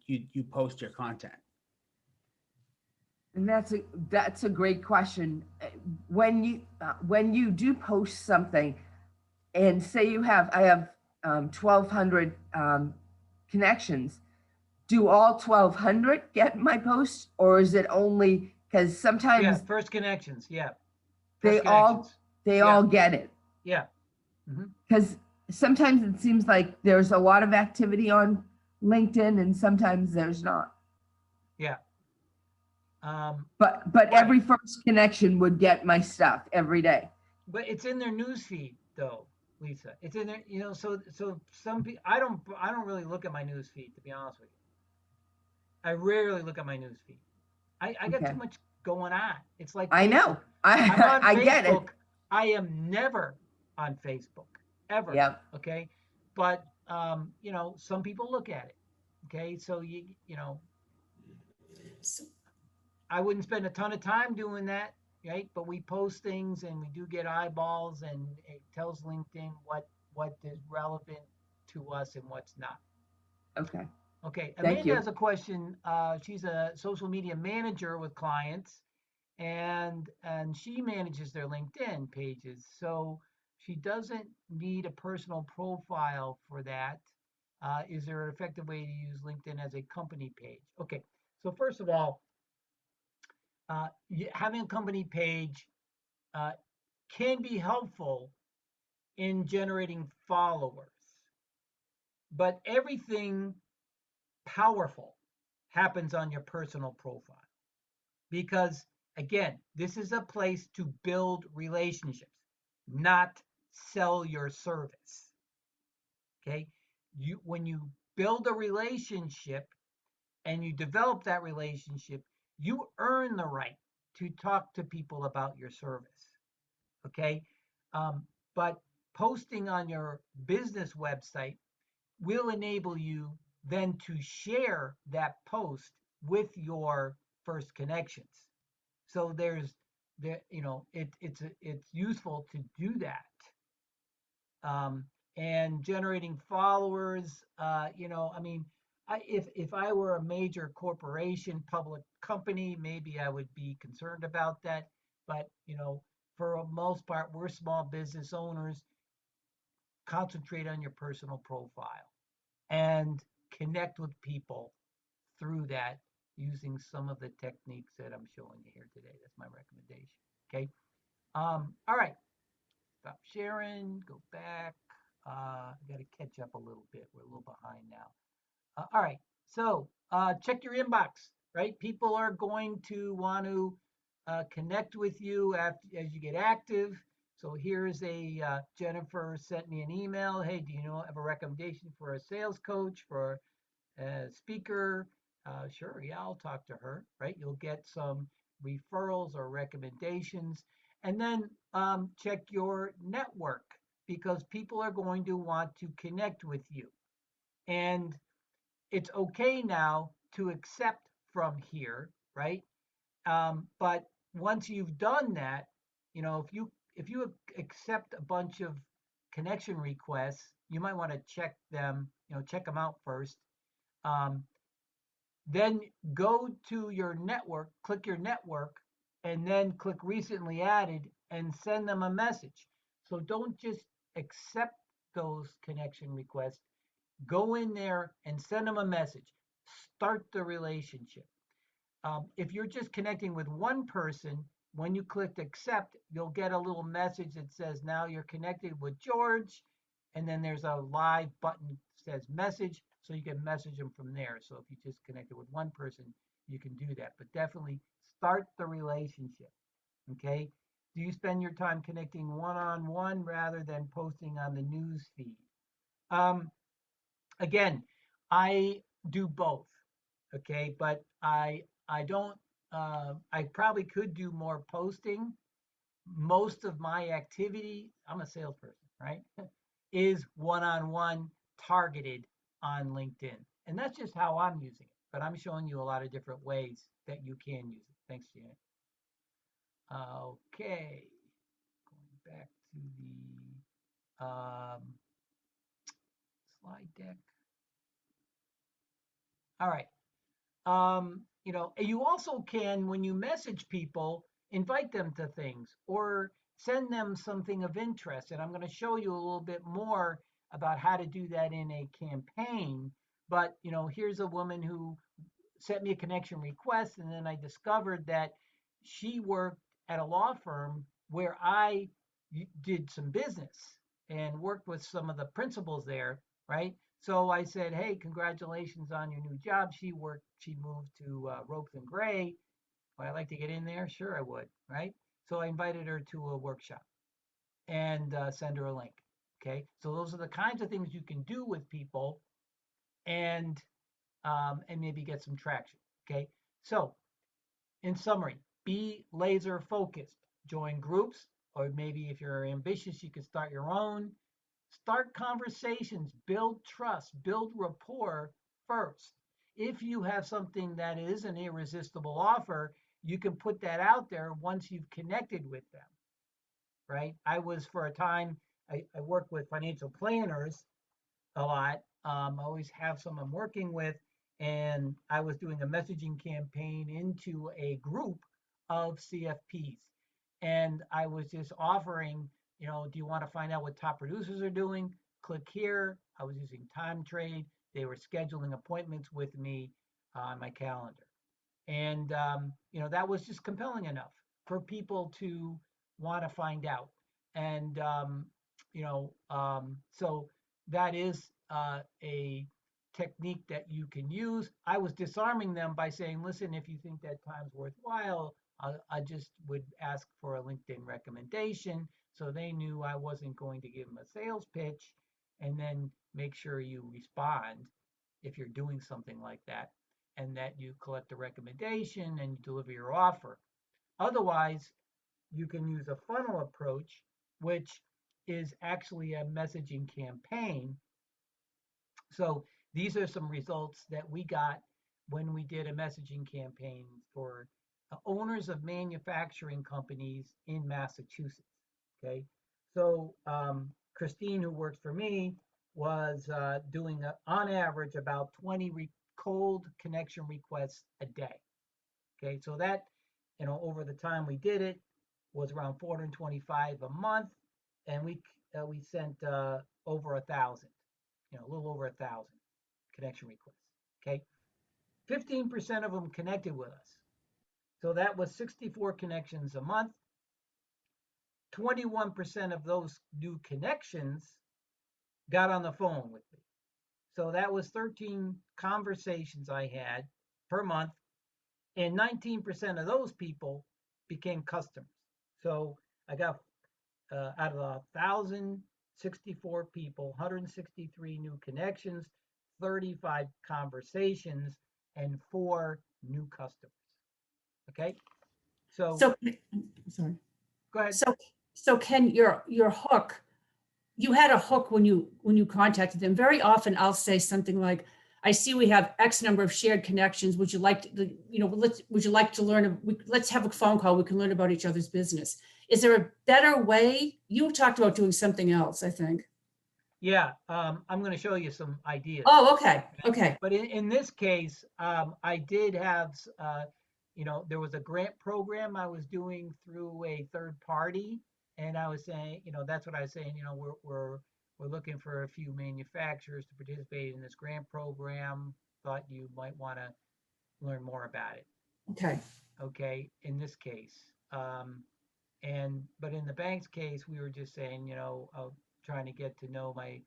post your content. And that's a great question. When you do post something, and say I have 1,200 connections, do all 1,200 get my post, or is it only because Yeah, sometimes first connections. Yeah, they first all connections. they Yeah. all get it? Yeah. Because sometimes it seems like there's a lot of activity on LinkedIn, and sometimes there's not. Yeah. But Right. every first connection would get my stuff every day. But it's in their news feed though, Lisa. It's in there, so some people I don't really look at my news feed, to be honest with you. I rarely look at my news feed. I got Okay. too much going on. It's like I know. Facebook. I'm on I get it. Facebook. I am never on Facebook ever. Yep. Okay. But some people look at it. Okay. So So, I wouldn't spend a ton of time doing that, right? But we post things and we do get eyeballs, and it tells LinkedIn what is relevant to us and what's not. Okay. Okay, Thank Amanda you. has a question. She's a social media manager with clients, and she manages their LinkedIn pages. So she doesn't need a personal profile for that. Is there an effective way to use LinkedIn as a company page? Okay, so first of all, having a company page uh, can be helpful in generating followers, but everything powerful happens on your personal profile because, again, this is a place to build relationships, not sell your service. Okay, when you build a relationship and you develop that relationship, you earn the right to talk to people about your service. Okay. But posting on your business website will enable you then to share that post with your first connections. So it's useful to do that. And generating followers, I mean, if I were a major corporation, public company, maybe I would be concerned about that. But for the most part, we're small business owners. Concentrate on your personal profile and connect with people through that using some of the techniques that I'm showing you here today. That's my recommendation. Okay. All right. Stop sharing. Go back. I got to catch up a little bit. We're a little behind now. All right. So check your inbox, right? People are going to want to connect with you as you get active. So here's Jennifer sent me an email. Hey, do you have a recommendation for a sales coach, for a speaker? Sure, yeah, I'll talk to her, right? You'll get some referrals or recommendations. And then check your network because people are going to want to connect with you. And it's okay now to accept from here, right? But once you've done that, if you accept a bunch of connection requests, you might want to check them, check them out first. Um, then go to your network, click your network, and then click recently added, and send them a message. So don't just accept those connection requests. Go in there and send them a message. Start the relationship. If you're just connecting with one person, when you click accept, you'll get a little message that says, now you're connected with George. And then there's a live button that says message, so you can message them from there. So if you just connected with one person, you can do that. But definitely start the relationship. Okay. Do you spend your time connecting one-on-one rather than posting on the news feed? Again, I do both. Okay, but I don't. I probably could do more posting. Most of my activity, I'm a salesperson, right? Is one-on-one targeted on LinkedIn, and that's just how I'm using it. But I'm showing you a lot of different ways that you can use it. Thanks, Janet. Okay, going back to the slide deck. All right. You also can, when you message people, invite them to things or send them something of interest. And I'm going to show you a little bit more about how to do that in a campaign. But, here's a woman who sent me a connection request, and then I discovered that she worked at a law firm where I did some business and worked with some of the principals there, right? So I said, hey, congratulations on your new job. She moved to Ropes and Gray. Would I like to get in there? Sure, I would, right? So I invited her to a workshop and send her a link. Okay, so those are the kinds of things you can do with people and maybe get some traction. Okay, so in summary, be laser focused. Join groups, or maybe if you're ambitious, you could start your own. Start conversations, build trust, build rapport first. If you have something that is an irresistible offer, you can put that out there once you've connected with them, right? I was for a time, I work with financial planners a lot. I always have some I'm working with, and I was doing a messaging campaign into a group of CFPs. And I was just offering, do you want to find out what top producers are doing? Click here. I was using Time Trade. They were scheduling appointments with me on my calendar. And, that was just compelling enough for people to want to find out. And, so that is a technique that you can use. I was disarming them by saying, listen, if you think that time's worthwhile, I just would ask for a LinkedIn recommendation. So they knew I wasn't going to give them a sales pitch, and then make sure you respond if you're doing something like that, and that you collect the recommendation and you deliver your offer. Otherwise, you can use a funnel approach, which is actually a messaging campaign. So these are some results that we got when we did a messaging campaign for owners of manufacturing companies in Massachusetts. Okay, so Christine, who works for me, was doing on average about 20 cold connection requests a day. Okay, so that, over the time we did it, was around 425 a month, and we sent over 1,000, a little over 1,000 connection requests. Okay, 15% of them connected with us, so that was 64 connections a month. 21% of those new connections got on the phone with me. So that was 13 conversations I had per month, and 19% of those people became customers. So I got out of 1,064 people, 163 new connections, 35 conversations, and 4 new customers. Okay, so sorry. Go ahead. So Ken, your hook, you had a hook when you contacted them. Very often I'll say something like, I see we have X number of shared connections. Would you like to, would you like to learn? Let's have a phone call. We can learn about each other's business. Is there a better way? You talked about doing something else, I think. Yeah, I'm going to show you some ideas. Oh, okay. Okay. But in this case, I did have there was a grant program I was doing through a third party, and I was saying, that's what I was saying. We're looking for a few manufacturers to participate in this grant program. Thought you might want to learn more about it. Okay. Okay, in this case, but in the bank's case, we were just saying, trying to get to know my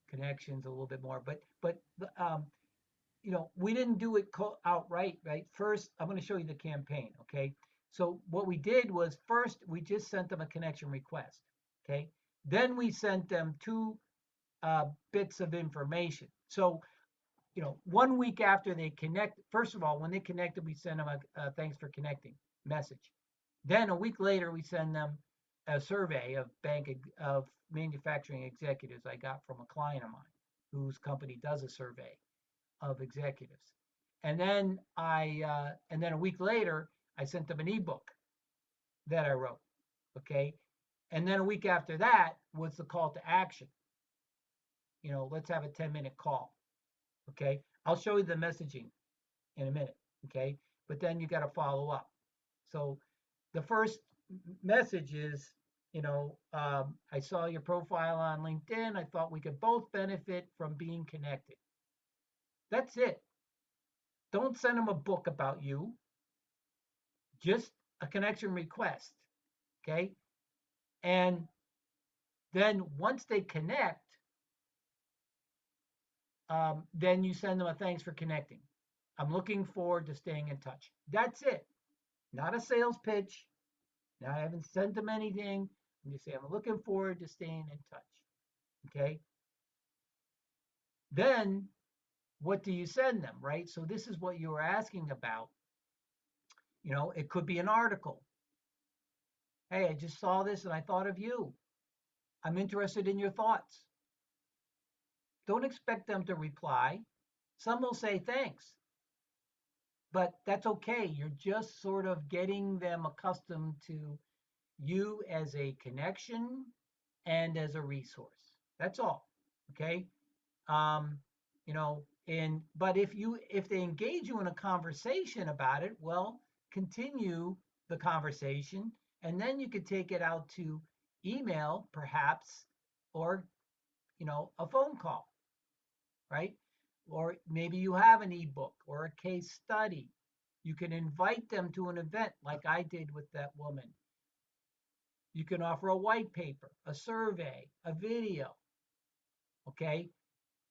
connections a little bit more. But we didn't do it outright, right? First, I'm going to show you the campaign, okay? So what we did was first we just sent them a connection request, okay? Then we sent them two bits of information. So 1 week after they connect, first of all, when they connected, we sent them a thanks for connecting message. Then a week later, we send them a survey of manufacturing executives I got from a client of mine whose company does a survey of executives. And then a week later, I sent them an ebook that I wrote. Okay. And then a week after that was the call to action. Let's have a 10-minute call. Okay. I'll show you the messaging in a minute. Okay. But then you got to follow up. So the first message is, I saw your profile on LinkedIn. I thought we could both benefit from being connected. That's it. Don't send them a book about you. Just a connection request. Okay. And then once they connect, then you send them a thanks for connecting. I'm looking forward to staying in touch. That's it. Not a sales pitch. Now I haven't sent them anything. I'm just saying I'm looking forward to staying in touch. Okay. Then what do you send them, right? So this is what you were asking about. It could be an article. Hey, I just saw this and I thought of you. I'm interested in your thoughts. Don't expect them to reply. Some will say thanks, but that's okay. You're just sort of getting them accustomed to you as a connection and as a resource. That's all. Okay. But if they engage you in a conversation about it, well, continue the conversation, and then you could take it out to email, perhaps, or a phone call, right? Or maybe you have an ebook or a case study. You can invite them to an event like I did with that woman. You can offer a white paper, a survey, a video. Okay.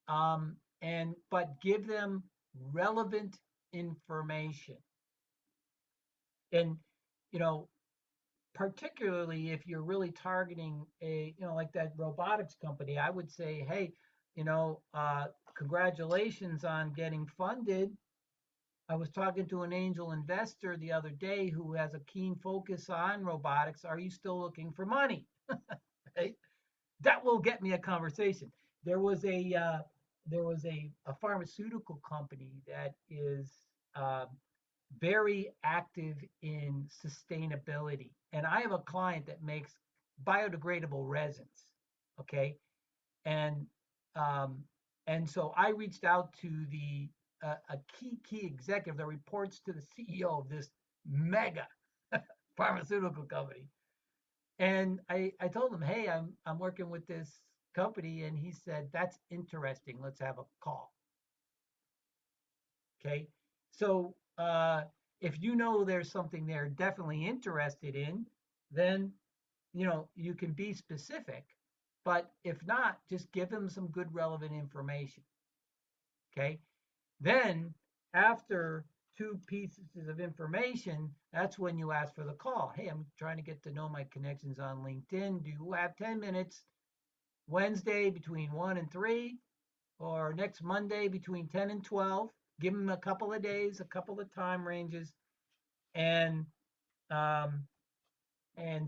But give them relevant information. And, particularly if you're really targeting like that robotics company, I would say, hey, congratulations on getting funded. I was talking to an angel investor the other day who has a keen focus on robotics. Are you still looking for money? Right? That will get me a conversation. There was a pharmaceutical company that is very active in sustainability, and I have a client that makes biodegradable resins. Okay, and um, so I reached out to a key executive that reports to the CEO of this mega pharmaceutical company. And I told him, hey, I'm working with this company. And he said, that's interesting. Let's have a call. Okay. So if there's something they're definitely interested in, then, you can be specific. But if not, just give them some good relevant information. Okay. Then after two pieces of information, that's when you ask for the call. Hey, I'm trying to get to know my connections on LinkedIn. Do you have 10 minutes Wednesday between 1 and 3 or next Monday between 10 and 12? Give them a couple of days, a couple of time ranges, and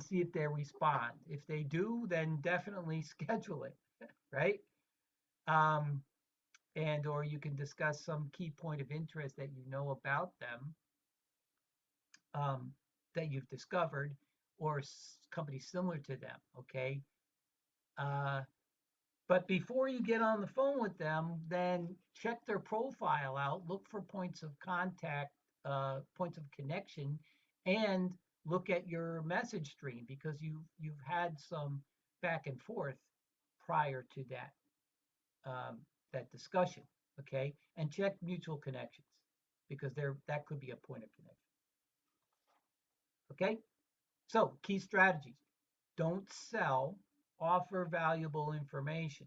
see if they respond. If they do, then definitely schedule it, right? Or you can discuss some key point of interest that you know about them, that you've discovered, or companies similar to them. Okay. But before you get on the phone with them, then check their profile out. Look for points of contact points of connection, and look at your message stream because you've had some back and forth prior to that discussion. Okay, and check mutual connections because that could be a point of connection. Okay, so key strategies: don't sell, offer valuable information.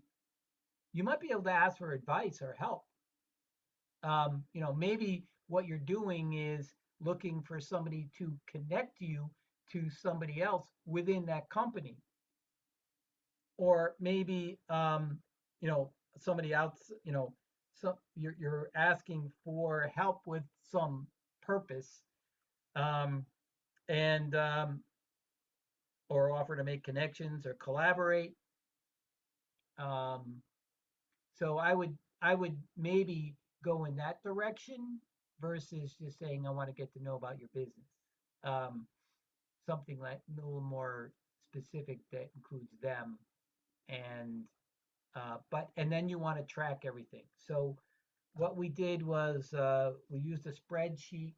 You might be able to ask for advice or help. Maybe what you're doing is looking for somebody to connect you to somebody else within that company, or maybe somebody else. So you're asking for help with some purpose, and or offer to make connections or collaborate. Um, so I would maybe go in that direction versus just saying I want to get to know about your business. Um, Something like a little more specific that includes them, and and then you want to track everything. So what we did was we used a spreadsheet,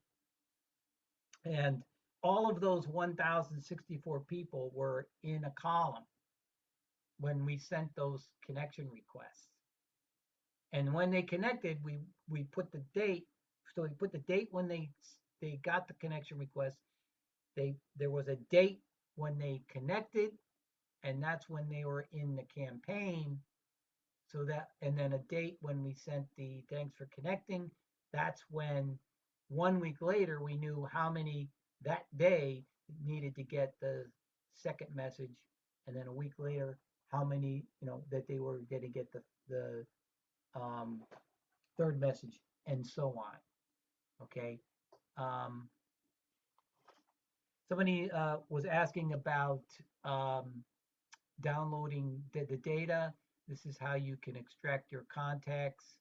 and all of those 1,064 people were in a column when we sent those connection requests. And when they connected, we put the date. So we put the date when they got the connection request. There was a date when they connected, and that's when they were in the campaign. So that, and then a date when we sent the thanks for connecting. That's when 1 week later we knew how many that day needed to get the second message, and then a week later how many that they were going to get the third message, and so on. Okay. Um, Somebody was asking about downloading the data. This is how you can extract your contacts.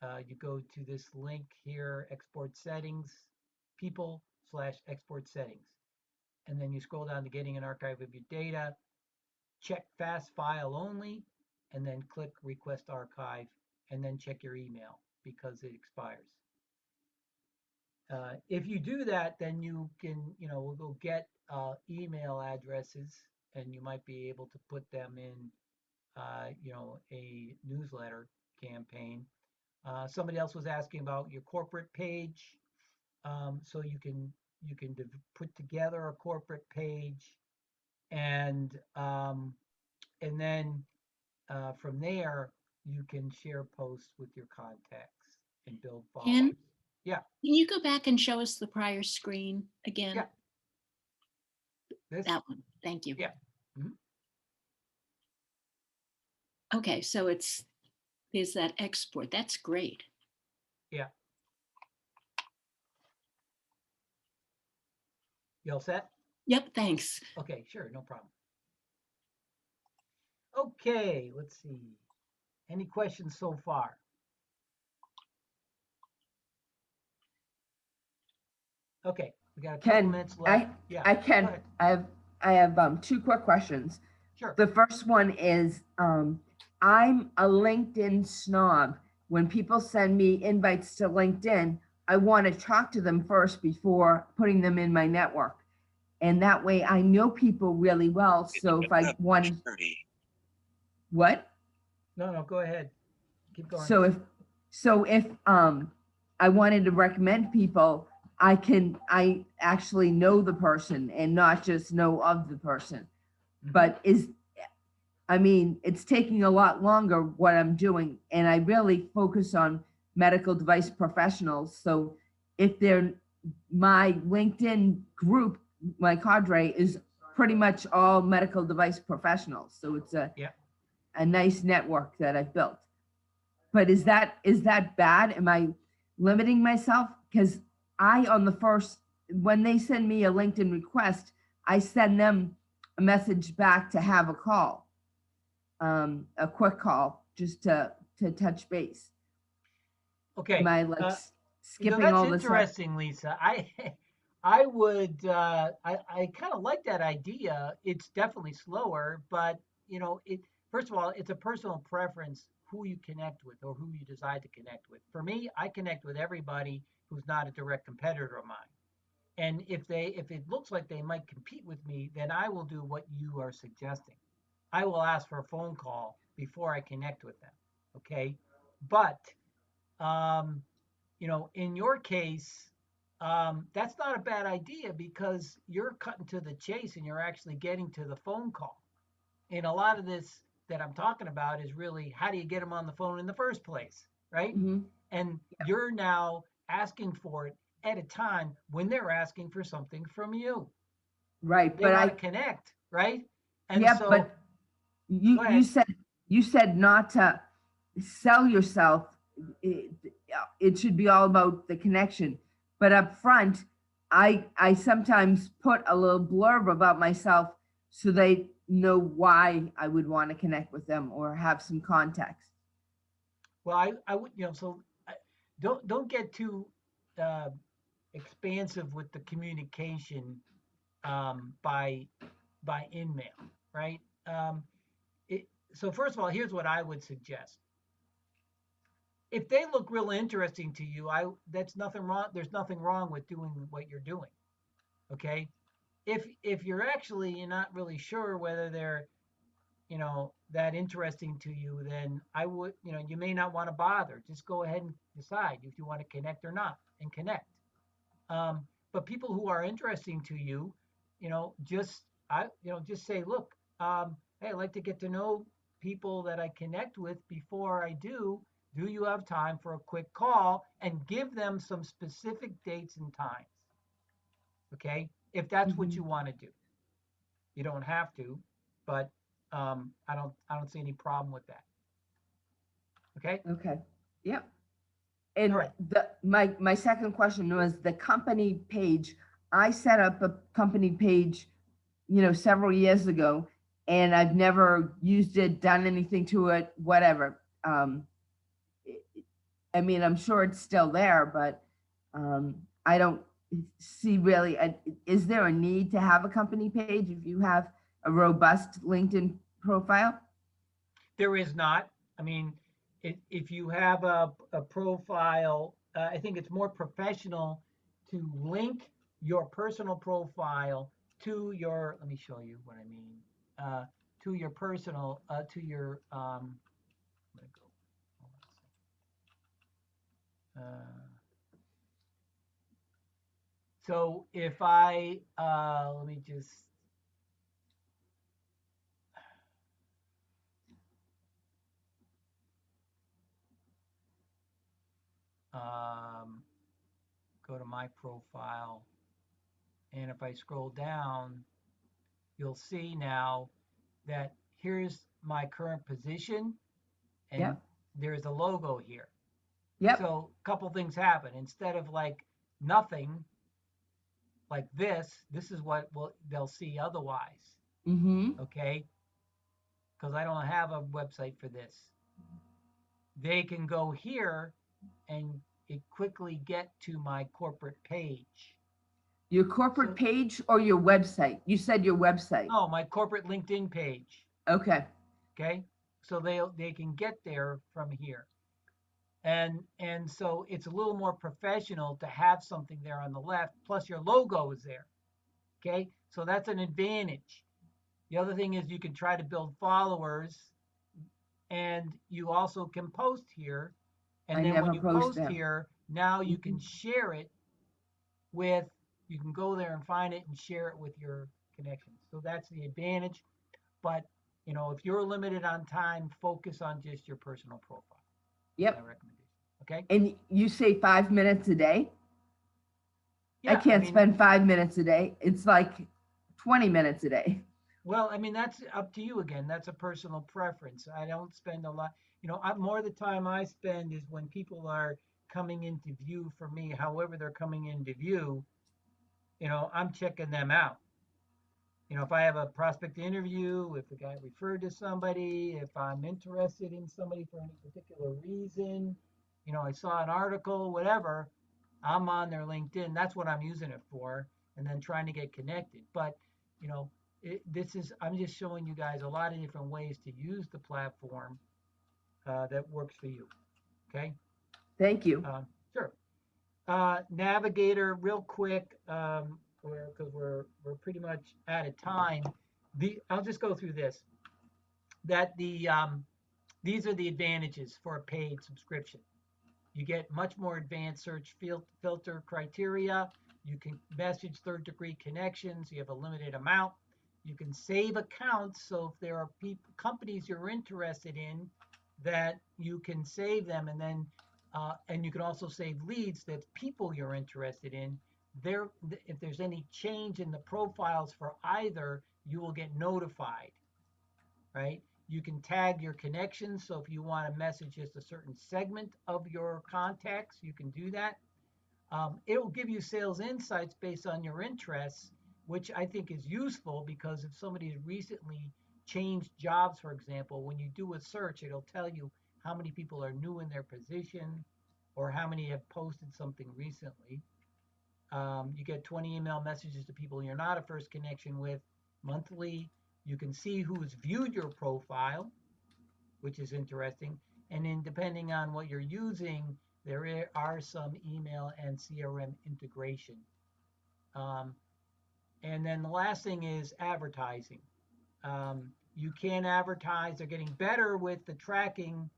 You go to this link here, export settings, people/export settings. And then you scroll down to getting an archive of your data, check fast file only, and then click request archive, and then check your email because it expires. If you do that, then you can, we'll go get email addresses, and you might be able to put them in, a newsletter campaign. Somebody else was asking about your corporate page. So you can put together a corporate page, and then from there you can share posts with your contacts and build followers. Ken, Yeah. can you go back and show us the prior screen again? Yeah. This. That one. Thank you. Yeah. Mhm. Okay, so there's that export. That's great. Yeah. You all set? Yep, thanks. Okay, sure, no problem. Okay, let's see. Any questions so far? Okay, we got a couple Ken, minutes left. Yeah, go Ken, ahead. I have two quick questions. Sure. The first one is, I'm a LinkedIn snob. When people send me invites to LinkedIn, I want to talk to them first before putting them in my network. And that way I know people really well. So if I want, what? No, go ahead. Keep going. So if I wanted to recommend people, I actually know the person and not just know of the person. Mhm. But it's taking a lot longer what I'm doing, and I really focus on medical device professionals. So if they're my LinkedIn group, my cadre is pretty much all medical device professionals. So it's Yeah. a nice network that I've built. But is that bad? Am I limiting myself? Because when they send me a LinkedIn request, I send them a message back to have a call, a quick call, just to touch base. Okay. Am I skipping that's all this? interesting, Lisa. I would I kind of like that idea. It's definitely slower, but first of all, it's a personal preference who you connect with or who you decide to connect with. For me, I connect with everybody who's not a direct competitor of mine. And if it looks like they might compete with me, then I will do what you are suggesting. I will ask for a phone call before I connect with them. Okay. But, um, in your case, that's not a bad idea because you're cutting to the chase and you're actually getting to the phone call. And a lot of this that I'm talking about is really how do you get them on the phone in the first place, right? Mhm. And you're now asking for it at a time when they're asking for something from you. Right, They but want to connect, right? And yeah, so, but you go you ahead. said you said not to sell yourself. It, it should be all about the connection. But up front, I sometimes put a little blurb about myself so they know why I would want to connect with them or have some context. Well, I would, so don't get too uh, expansive with the communication by Inmail, right? It, so first of all, here's what I would suggest. If they look real interesting to you, that's nothing wrong. There's nothing wrong with doing what you're doing. Okay. If you're not really sure whether they're that interesting to you, then I would you may not want to bother. Just go ahead and decide if you want to connect or not, and connect. But people who are interesting to you, just say, look, hey, I'd like to get to know people that I connect with. Before I do you have time for a quick call? And give them some specific dates and times. Okay, if that's what Mhm. you want to do. You don't have to, but I don't see any problem with that. Okay, Okay. Yep. all And right. my second question was the company page. I set up a company page, several years ago, and I've never used it, done anything to it, whatever. I mean, I'm sure it's still there, but I don't see really. Is there a need to have a company page if you have a robust LinkedIn profile? There is not. I mean, if you have a profile, I think it's more professional to link your personal profile to your, let me show you what I mean, to your personal, to your, I'm going to go, hold on a second. So if let me just, um, go to my profile, and if I scroll down, you'll see now that here's my current position, and Yep. there's a logo here. Yep. So a couple things happen. Instead of like nothing like this is what they'll see otherwise. Mm-hmm. Okay, because I don't have a website for this. They can go here and it quickly get to my corporate page. Your corporate So, page or your website? You said your website. oh, my corporate LinkedIn page. Okay. Okay, so they can get there from here. And so it's a little more professional to have something there on the left, plus your logo is there. Okay, so that's an advantage. The other thing is you can try to build followers, and you also can post here. I And then when never you post post them. here, now you Mhm. can share it with, you can go there and find it and share it with your connections. So that's the advantage. But if you're limited on time, focus on just your personal profile. My Yep. recommendation. Okay. And you say 5 minutes a day? I Yeah, I can't mean, spend 5 minutes a day. It's like 20 minutes a day. well, I mean that's up to you again. That's a personal preference. I don't spend a lot. More of the time I spend is when people are coming into view for me. However, they're coming into view. I'm checking them out. If I have a prospect interview, if the guy referred to somebody, if I'm interested in somebody for any particular reason, I saw an article, whatever, I'm on their LinkedIn. That's what I'm using it for, and then trying to get connected. But, I'm just showing you guys a lot of different ways to use the platform that works for you. Okay. Thank you. Sure. Navigator, real quick, because we're pretty much out of time. I'll just go through this. These are the advantages for a paid subscription. You get much more advanced search filter criteria. You can message third-degree connections. You have a limited amount. You can save accounts. So if there are companies you're interested in, that you can save them, and then and you can also save leads that people you're interested in. If there's any change in the profiles for either, you will get notified, right? You can tag your connections. So if you want to message just a certain segment of your contacts, you can do that. It will give you sales insights based on your interests, which I think is useful, because if somebody has recently changed jobs, for example, when you do a search, it'll tell you how many people are new in their position or how many have posted something recently. You get 20 email messages to people you're not a first connection with monthly. You can see who's viewed your profile, which is interesting. And then depending on what you're using, there are some email and CRM integration. And then the last thing is advertising. You can advertise. They're getting better with the tracking.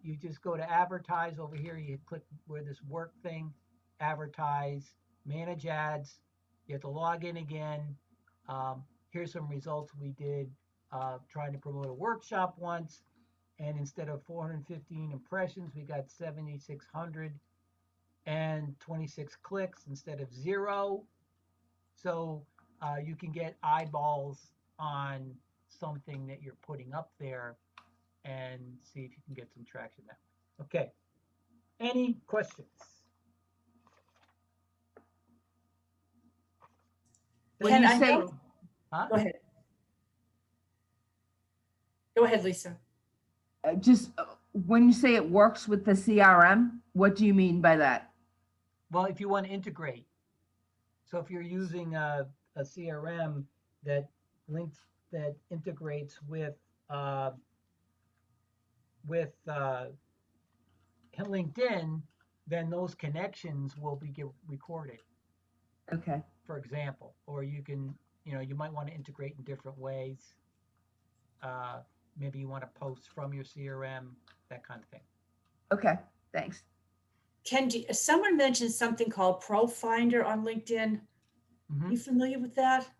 You just go to advertise over here. You click where this work thing, advertise, manage ads. You have to log in again. Here's some results we did trying to promote a workshop once. And instead of 415 impressions, we got 7,600 and 26 clicks instead of 0. So you can get eyeballs on something that you're putting up there and see if you can get some traction that way. Okay. Any questions? When Ken, you I say- know. Huh? Go ahead. Go ahead, Lisa. Just when you say it works with the CRM, what do you mean by that? Well, if you want to integrate. So if you're using a CRM that integrates with LinkedIn, then those connections will be recorded, Okay. for example. Or you can, you might want to integrate in different ways. Maybe you want to post from your CRM, that kind of thing. Okay. Thanks. Ken, someone mentioned something called ProFinder on LinkedIn. Mm-hmm. You familiar with that?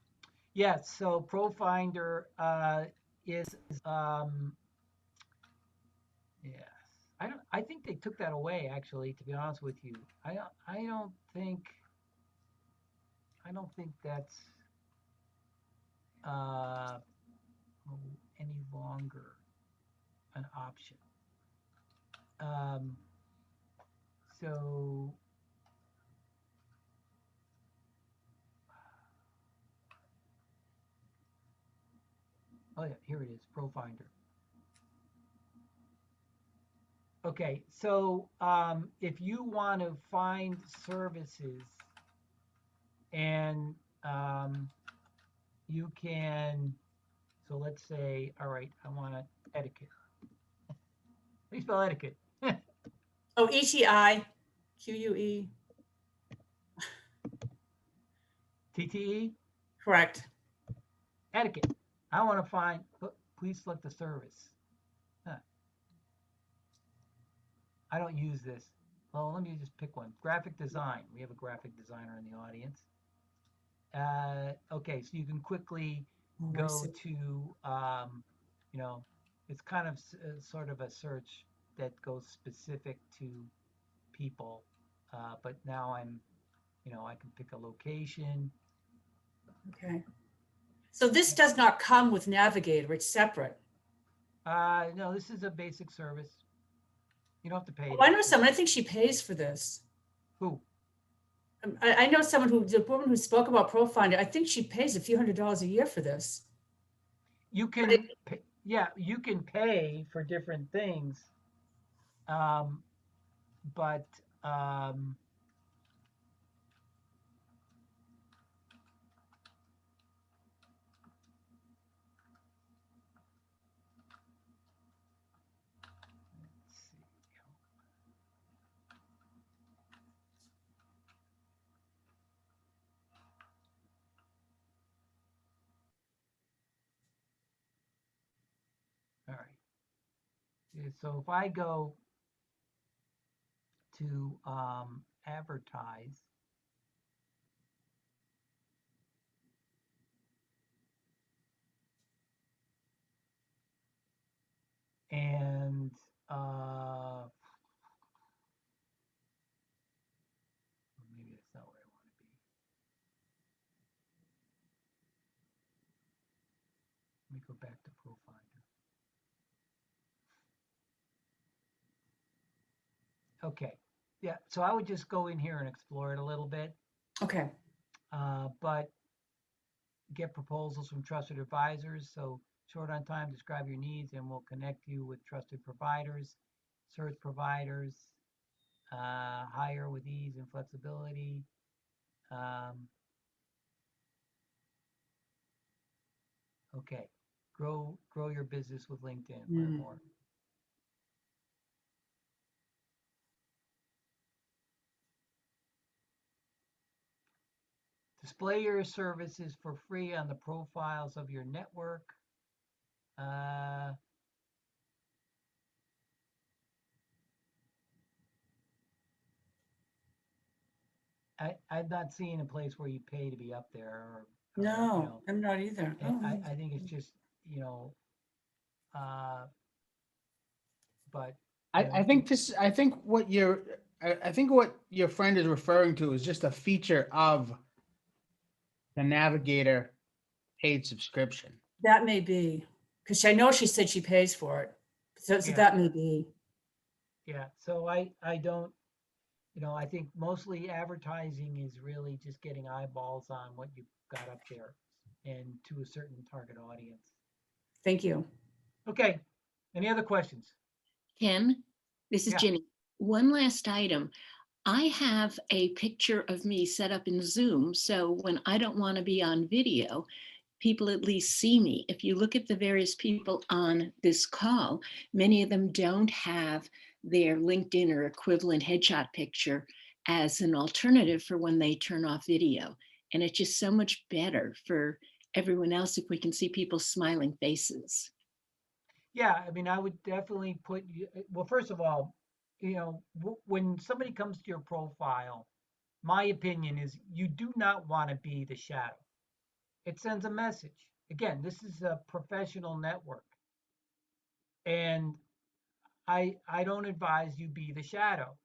Yes. So ProFinder is yes. I think they took that away, actually, to be honest with you. I don't think that's any longer an option. So oh yeah, here it is, ProFinder. Okay, so if you want to find services, and you can, so let's say, all right, I want etiquette. How do you spell etiquette? Oh, ETIQUE. TTE? Correct. Etiquette. I want to find, please select the service. Huh. I don't use this. Well, let me just pick one. Graphic design. We have a graphic designer in the audience. Okay, so you can quickly Oh, I go see. to, it's kind of sort of a search that goes specific to people. But now I can pick a location. Okay. So this does not come with Navigator, it's separate. No, this is a basic service. You don't have to pay. Oh, I know someone, I think she pays for this. Who? I know someone the woman who spoke about ProFinder, I think she pays a few $100s a year for this. You can, you can pay for different things. But let's see. So if I go to advertise, and maybe that's not where I want to be. Let me go back to ProFinder. Okay, yeah, so I would just go in here and explore it a little bit, Okay. but get proposals from trusted advisors. So short on time, describe your needs, and we'll connect you with trusted providers, search providers, hire with ease and flexibility. Okay, grow your business with LinkedIn. Learn Mm. more. Display your services for free on the profiles of your network. I've not seen a place where you pay to be up there, or you No, know, I'm not either. and Oh, I think it's just, you know, but you know, I think this, I think what I think what your friend is referring to is just a feature of the Navigator paid subscription. that may be, because I know she said she pays for it. So Yeah. that may be. yeah. So I don't, you know, I think mostly advertising is really just getting eyeballs on what you've got up there and to a certain target audience. Thank you. Okay. Any other questions? Ken, this is Yeah. Ginny. One last item. I have a picture of me set up in Zoom, so when I don't want to be on video, people at least see me. If you look at the various people on this call, many of them don't have their LinkedIn or equivalent headshot picture as an alternative for when they turn off video. And it's just so much better for everyone else if we can see people's smiling faces. Yeah, I mean, I would definitely put you, well, first of all, you know, when somebody comes to your profile, my opinion is you do not want to be the shadow. It sends a message. Again, this is a professional network. And I don't advise you be the shadow.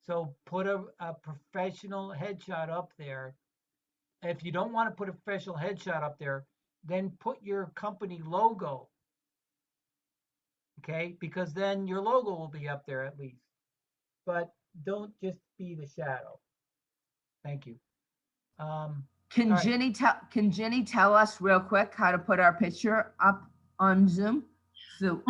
So put a professional headshot up there. If you don't want to put a professional headshot up there, then put your company logo. Okay, because then your logo will be up there at least. But don't just be the shadow. Thank you. Can All right. Ginny tell us real quick how to put our picture up on Zoom? So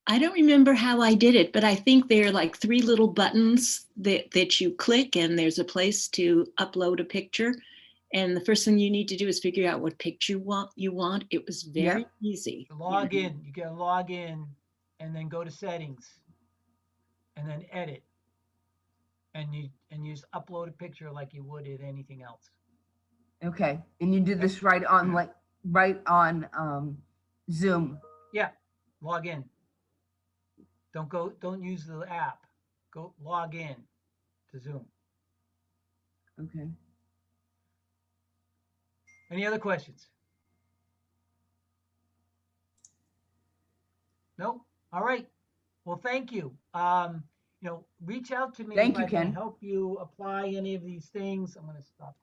I don't remember how I did it, but I think there are like 3 little buttons that you click, and there's a place to upload a picture. And the first thing you need to do is figure out what picture you want. It was very Yep. easy. Log in. You gotta log in and then go to settings and then edit. And you just upload a picture like you would in anything else. okay, and you did this right on Zoom. Yeah. Log in. Don't use the app. Go log in to Zoom. Okay. Any other questions? No? All right. Well, thank you. You know, reach out to me Thank if you, I can Ken. help you apply any of these things. I'm going to stop.